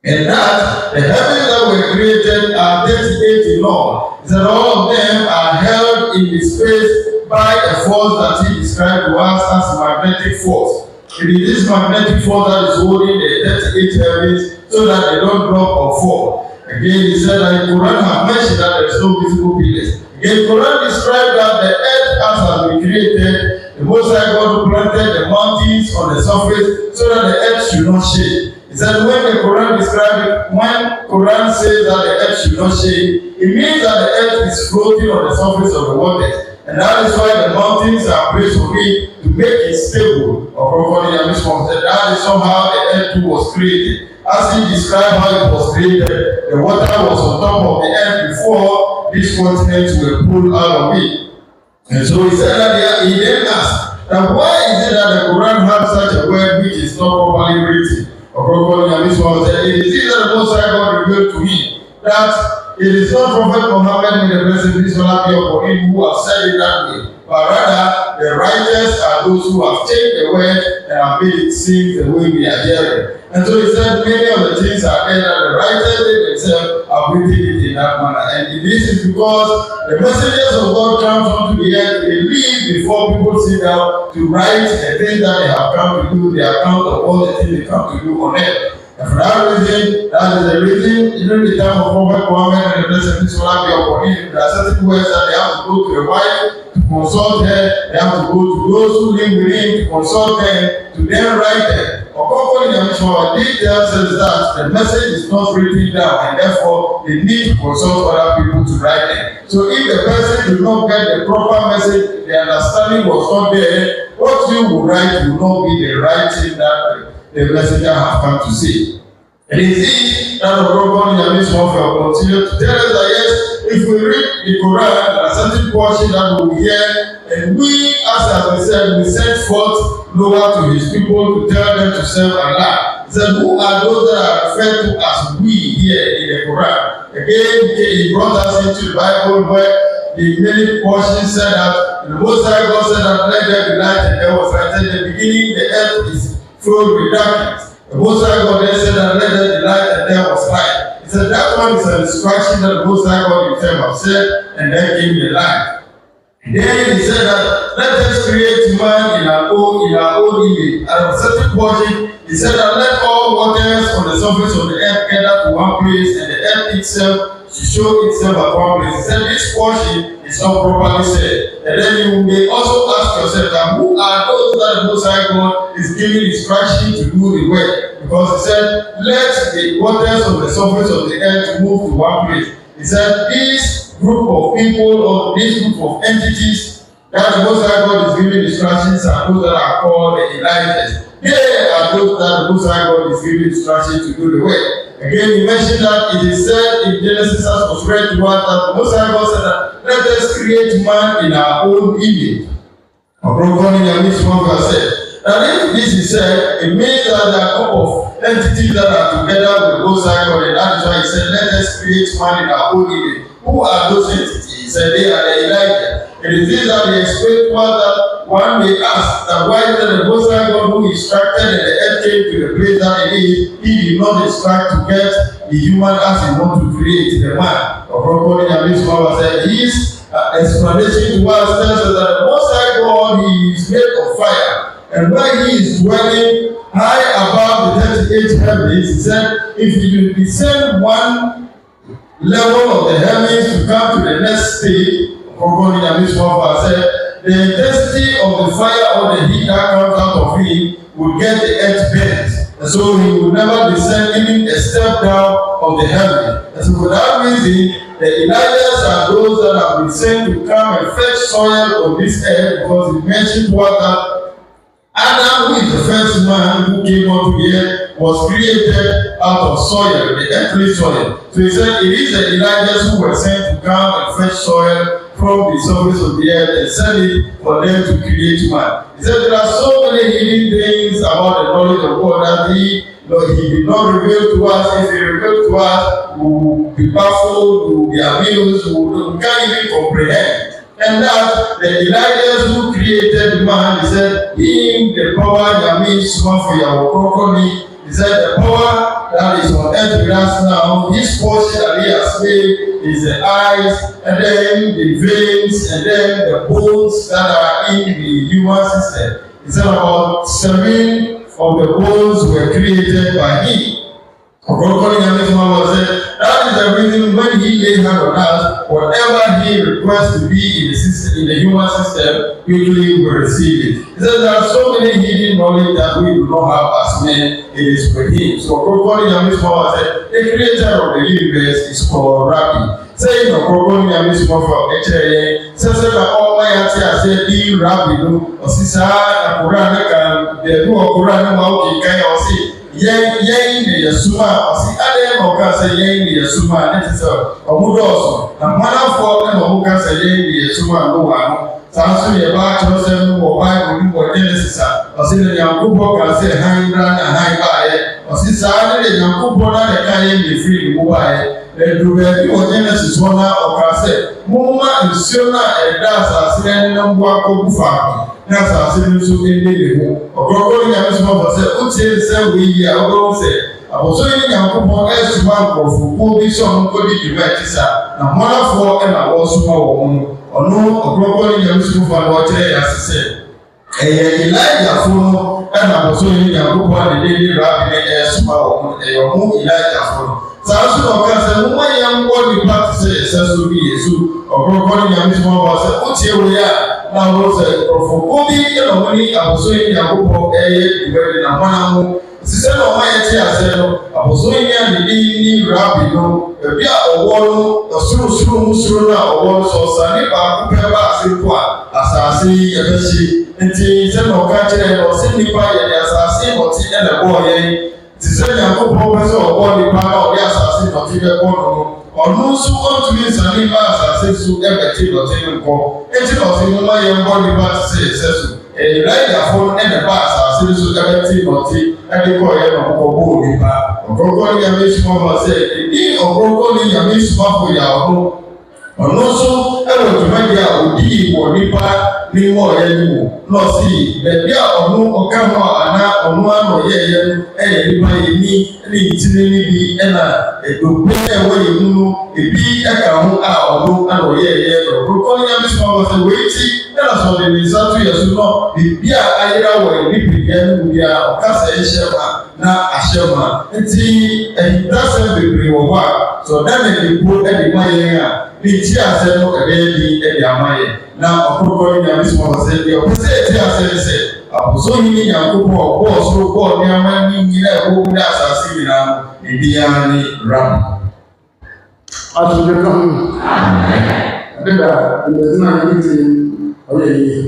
And that the heavens that were created are 38 in all. That all of them are held in the space by a force that he described to us as magnetic force. It is this magnetic force that is holding the 38 heavens so that they don't drop or fall. Again, he said that the Quran has mentioned that there is no visible pillars. Again, Quran described that the earth as has been created, the Most High God planted the mountains on the surface so that the earth should not shake. He said when the Quran describes it, when Quran says that the earth should not shake, it means that the earth is floating on the surface of the waters. And that is why the mountains are placed on it to make it stable. Ɔkrɔnkrɔnyi Nyame Somafo said that is somehow the earth too was created. As he described how it was created, the water was on top of the earth before these continents were pulled out of it. And so he said that he then asked, that why is it that the Quran has such a word which is not properly written? Ɔkrɔnkrɔnyi Nyame Somafo said, it is it that the Most High God revealed to him that it is not Prophet Muhammad, may the blessed peace be upon him, who have said it that way, but rather the righteous are those who have taken the word and have made it seem the way we are hearing. And so he said many of the things are there that the righteous themselves have written it in that manner. And this is because the messengers of God come onto the earth, they live before people sit down to write the things that they have come to do, the account of all the things they come to do on earth. And for that reason, that is the reason, even the time of Prophet Muhammad and the blessed peace be upon him, there are certain words that they have to go to the wife to consult her, they have to go to those who live with him to consult them, to then write them. Ɔkrɔnkrɔnyi Nyame Somafo did tells us that the message is not written down, and therefore they need to consult other people to write them. So if the person did not get the proper message, the understanding was not there, what you will write will not be the right thing that the messenger has come to say. And it is that the Prophet Nyame Somafo continue to tell us that yes, if we read the Quran, there are certain portions that we will hear, and we, as we said, we sent forth Noah to his people to tell them to serve Allah. He said, who are those that are referred to as we here in the Quran? Again, he brought us into the Bible where the many portions said that the Most High God said that let there be light, and there was light. In the beginning, the earth is filled with darkness. The Most High God then said that let there be light, and there was light. He said that one is an instruction that the Most High God himself has said, and then came the light. Then he said that let us create man in our own image. And a certain portion, he said that let all waters on the surface of the earth gather to one place, and the earth itself to show itself at one place. He said this portion is not properly said. And then you may also ask yourself that who are those that the Most High God is giving instruction to do the work? Because he said, let the waters on the surface of the earth move to one place. He said, this group of people or this group of entities that the Most High God is giving instructions are those that are called the Elijahs. They are those that the Most High God is giving instructions to do the work. Again, he mentioned that it is said in Genesis as was read to us that the Most High God said that let us create man in our own image. Ɔkrɔnkrɔnyi Nyame Somafo said that if this is said, it means that there are a couple of entities that are together with the Most High God, and that is why he said let us create man in our own image. Who are those entities? He said they are the Elijah. It is this that they explain to us that one may ask that why did the Most High God who instructed and the earth came to the place that it is, he did not instruct to get the human as he wanted to create the man. Ɔkrɔnkrɔnyi Nyame Somafo said his explanation to us tells us that the Most High God, he is made of fire, and where he is dwelling high above the 38 heavens, he said if you descend one level of the heavens to come to the next stage, Ɔkrɔnkrɔnyi Nyame Somafo said the intensity of the fire or the heat that comes out of him would get the earth burnt. And so he would never descend even a step down of the heaven. And so for that reason, the Elijahs are those that have been sent to come and fetch soil on this earth, because he mentioned to us that Adam, who is the first man who came onto the earth, was created out of soil, the earthly soil. So he said it is the Elijahs who were sent to come and fetch soil from the surface of the earth and send it for them to create man. He said there are so many hidden things about the knowledge of God that he did not reveal to us. If he revealed to us, we will be baffled, we will be amused, we can't even comprehend. And that the Elijahs who created man, he said, in the power Nyame Somafo Yawoh, he said the power that is on earth with us now, this portion that he has made is the eyes, and then the veins, and then the bones that are in the human system. He said about 7 of the bones were created by him. Ɔkrɔnkrɔnyi Nyame Somafo said that is the reason when he laid hand on us, whatever he requests to be in the system, in the human system, quickly we will receive it. He said there are so many hidden knowledge that we do not have as men. It is with him. So Ɔkrɔnkrɔnyi Nyame Somafo said the creator of the universe is called RABBI. Saying Ɔkrɔnkrɔnyi Nyame Somafo ɛkyerɛ yɛn sɛsɛ na ɔma yɛate ase di RABBI no ɔsi saa akora ne kan beebi ɔkora ne ma ɔkeka yɛ ɔsi yɛn ne yɛ suma ɔsi adeɛ na ɔka sɛ yɛn ne yɛ suma ne ti sɛ ɔmo dɔɔso na mmanafoɔ ɛna ɔmo ka sɛ yɛn ne yɛ suma no wa no saa nso yɛ ba akyerɛ sɛ no wɔ Bible no wɔ Genesis a ɔsi ne Nyankopɔn ka sɛ han bra na han baayɛ ɔsi saa ne Nyankopɔn na ne ka yɛn ne firi ne mu baayɛ ɛduru baabi wɔ Genesis hɔ na ɔka sɛ momma nsuo no a ɛda asase ne nam bo akɔgu faako na asase no nso ɛnne ne ho. Ɔkrɔnkrɔnyi Nyame Somafo sɛ wotie sɛ woyi a wobɛhu sɛ abɔso yi Nyankopɔn ɛsoma nkurɔfokuo bi sɛ ɔmo nkɔdi dwuma akyi saa na mmɔnafoɔ ɛna wɔsoma wɔn no ɔno Ɔkrɔnkrɔnyi Nyame Somafo a wɔkyerɛ yɛ ase sɛ ɛyɛ Elijahfo no ɛna abɔso yi Nyankopɔn de ne RABBI ne ɛsoma wɔn ɛyɛ ɔmo Elijahfo no. Saa nso na ɔka sɛ momma yɛn nkɔ nipa te sɛ yɛsɛ so bi Yesu. Ɔkrɔnkrɔnyi Nyame Somafo sɛ wotie wei a na wɔn sɛ nkurɔfokuo bi ɛna wɔn ne abɔso yi Nyankopɔn ɛyɛ dwuma na wɔn ho Sister no my tia say no aboso nya ni rabbi no ebi a owo no osuru na owo so sa ni ba ku pe ba se ko asase e be shi nti se no ka kire no se ni pa ye asase mo ti e na bo ye ti se nya ko bo be so owo ni pa na o ya asase no ti be bo no ọdún sún ọtún ní sani bá àṣàṣe sún ẹgbẹ̀tì lọ́tí nǹkan etí lọ́tí ní wọ́n yẹ ń bọ́ ní bá ti ṣe ìṣẹ́sù èyí láìjà fún ẹnẹ̀ bá àṣàṣe sún ẹgbẹ̀tì lọ́tí ẹnìkọ́ yẹn lọ́ kọ́ bó nípa ọ̀gọ́gọ́ ní yàmi ìṣúná bọ̀ ṣe ní ọ̀gọ́gọ́ ní yàmi ìṣúná fún ìyá ọdún sún ẹ̀rọ tòmẹ́dì àwòdì ìwọ̀ nípa ní wọ́n yẹn ní wò lọ sí bẹ̀bí ọ̀nù ọ̀ká wọn àná ọ̀nù àná yẹ̀yẹ́ ẹ̀yẹ nípa yẹn ní ìtìrí níbi ẹ̀nà ẹ̀dọ̀gbẹ́ ẹ̀wọ̀ yẹn múnú ebi ẹ̀ka ho a ọ̀nù àná yẹ̀yẹ́ ọ̀rọ̀kọ́ ní yàmi sọ̀rọ̀ wọ́n sẹ̀ wọ́n ti ẹ̀nà sọ̀rọ̀ ní nsàtú yẹ̀ sùn náà bìbí a ayéra wọ̀ ẹ̀ níbi yẹn nínú bí a ọ̀kasẹ̀ ẹ̀hyẹ́ ma na ahyẹ́ ma nti ẹ̀yìndásẹ̀ bebree wọ̀ hɔ a sọ̀dánẹ̀ èkó ẹ̀dì má yẹn a ní tí àṣẹ no ẹ̀bẹ́yẹ ní ẹ̀dì àmá yẹn na ọ̀pọ̀lọpọ̀ ní Nyame sọ wọ́n sẹ́ bí ọ̀pọ̀ sẹ́ ẹ̀tí àṣẹ ní sẹ́ àbùsọ̀ yìí ní Nyankopọ̀ bọ́ọ̀ sọ̀rọ̀ bọ́ọ̀ ní àmá ní nyina ẹ̀kọ́ kú ní àṣàṣì nyinaa ìdí yá ní rap. Asọ̀rọ̀ kan dídà ìgbésí náà ní ti ọ̀yẹ́ yìí.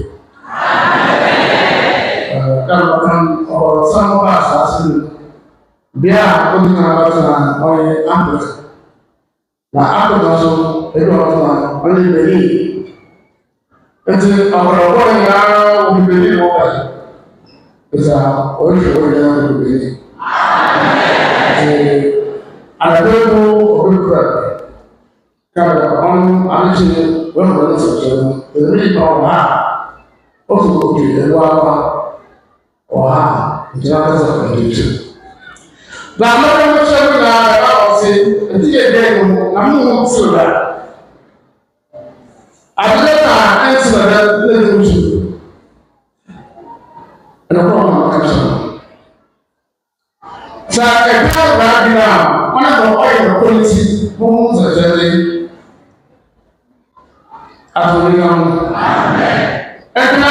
Dáàbò kan ọ̀rọ̀ sáwọn bá àṣàṣì nù. Bí a ó ní náà bá tẹ̀ náà ọ̀yẹ́ àpẹẹrẹ. Na àpẹẹrẹ náà sọ ẹgbẹ́ ọ̀tún náà ọ̀yẹ́ ìgbẹ́lẹ́ eti ọ̀pọ̀lọpọ̀ ìyá obìnrin ní ọ̀pá ìta oríṣiríṣi ìyá obìnrin àdàbẹ́kù ọ̀pọ̀lọpọ̀ kàrẹ̀ ọ̀n àríṣe lọ́pọ̀ ní ṣọ̀ṣẹ̀ èrí ìgbà ọ̀há ó fi òkè ẹ̀lú àpá ọ̀há ìjọba tẹ́sà pẹ̀lú láàmọ́lẹ́ mọ́ṣẹ́ ní ààrẹ ọ̀sẹ̀ ẹ̀tí ẹ̀dẹ́ ìgbòmù àmúhùn sí ọ̀rá àdúgbò ẹ̀sìn ọ̀dẹ́ lẹ́yìn oṣù ẹ̀nàkọ́ ọ̀nà ọ̀kẹ́sọ̀. Sà ẹ̀ka ọ̀rọ̀ àdínà wọn àgbà ọ̀yẹ̀ ọ̀kọ́ létí fún ṣẹ̀ṣẹ̀lẹ̀ àtòrí náà. Ẹ̀ka mi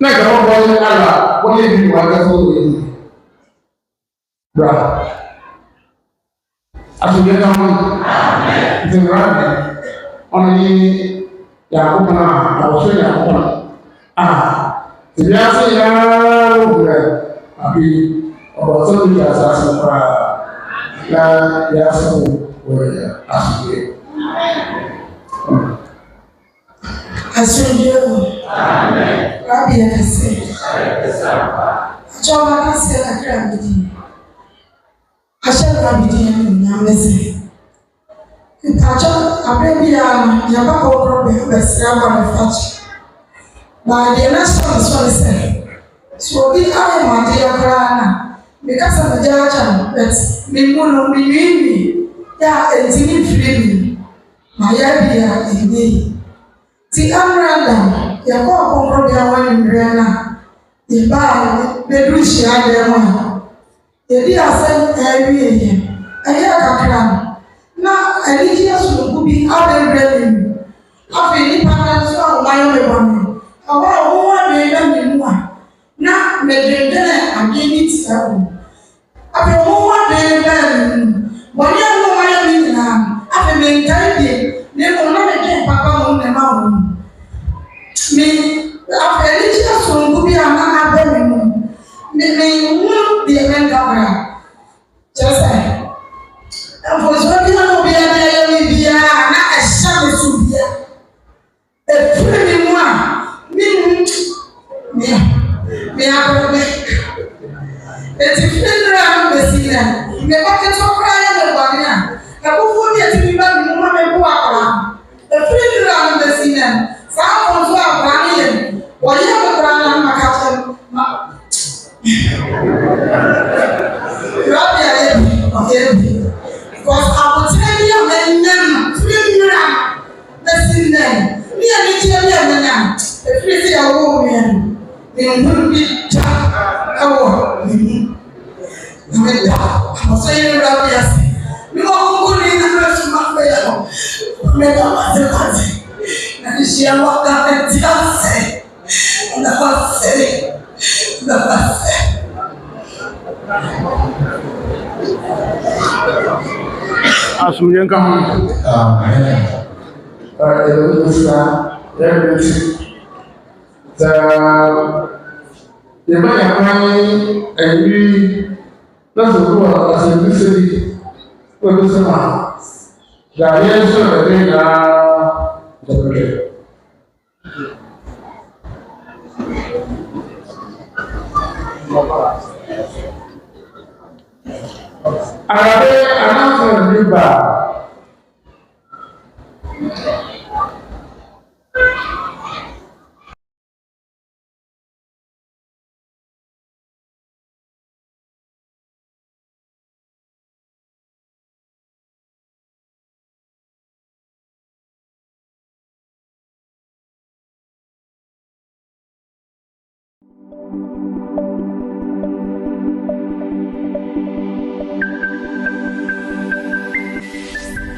náà ìjọba bọ́ ní àlà wọ́n lè bí ìwà akẹ́kọ̀ọ́ òye mi. Bra àtòrí náà wọn ìdìbò àgbẹ̀ ọ̀nà yìí yàgò kan àwòṣe yàgò kan tìbí ase yàrá òwúrẹ àbí ọ̀bọ̀tán ní yàtọ̀ àsopọ̀ na yàtọ̀ wọ̀nyẹ àsopọ̀. Asomdwe o. Rabbi akase. Achọwa akase kakra mbidi. Ahyɛ Rabbi di ya mu Nyame sɛ. Mpakyɛ abere bi a yaba kɔkɔrɔ bɛ bɛsrɛ abɔ ne fakyi. Na deɛ na sɔre sɛ so obi ayɛ mu adeɛ koraa na mekasa na gya akyɛ no bɛt memu no menwiinwi yɛ a ɛnti ne mfiri mi ma yɛ bi a ɛnyɛ yi. Ti amrandam yɛkɔ ɔkɔkɔrɔ bi a wɔne mmerɛ na yɛbaa bɛduru hyia adeɛ mu a yɛdi asɛm ɛwie yɛ ɛyɛ kakra no na anigye asompo bi abɛbrɛ ne mu afei nipa no nso a wɔayɛ me bɔne ɔwɔ a wɔwɔ adwene na me mu a na medwendwene adwene ne tia wo afei wɔwɔ adwene bɛɛ me mu bɔne a wɔayɛ me nyinaa no afei menkae bie na mmom na medwene papa mo ne ma wo mu me afei anigye asompo bi a na abɛ me mu menhu deɛ mɛnkabra kyerɛ sɛ mfosoro bi na obi a na-enye m biara na ɛhyɛ me so bia efiri mi mu a me akɔrɔ me eti firi nira no besi na me bakɛtɔ koraa yɛ me bɔne a ɛkofo bi eti mi ba mi mu ma me bo akɔla efiri nira no besi na saa afɔnso akɔla no yɛ wɔyɛ me koraa na ma ka kyerɛ ma Rabbi ayɛ bi ɔyɛ bi. Because abotire bi a mɛnyam firi nwura bɛsi nnɛ ne yɛ ne kyerɛ bi a mɛnyam efiri sɛ yɛwɔ mmea no ne nhuru bi gya ɛwɔ ne mu na meda abɔsɔ yi nwura bi ase ne wɔ nko ne na mɛ soma fɛ yɛ no mɛda wate na nhyia waka ɛti ase na wasɛ asomdwe nka ho. Arabe announcement riba.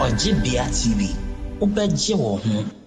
Ɔgyebea TV, wobɛgye wo ho.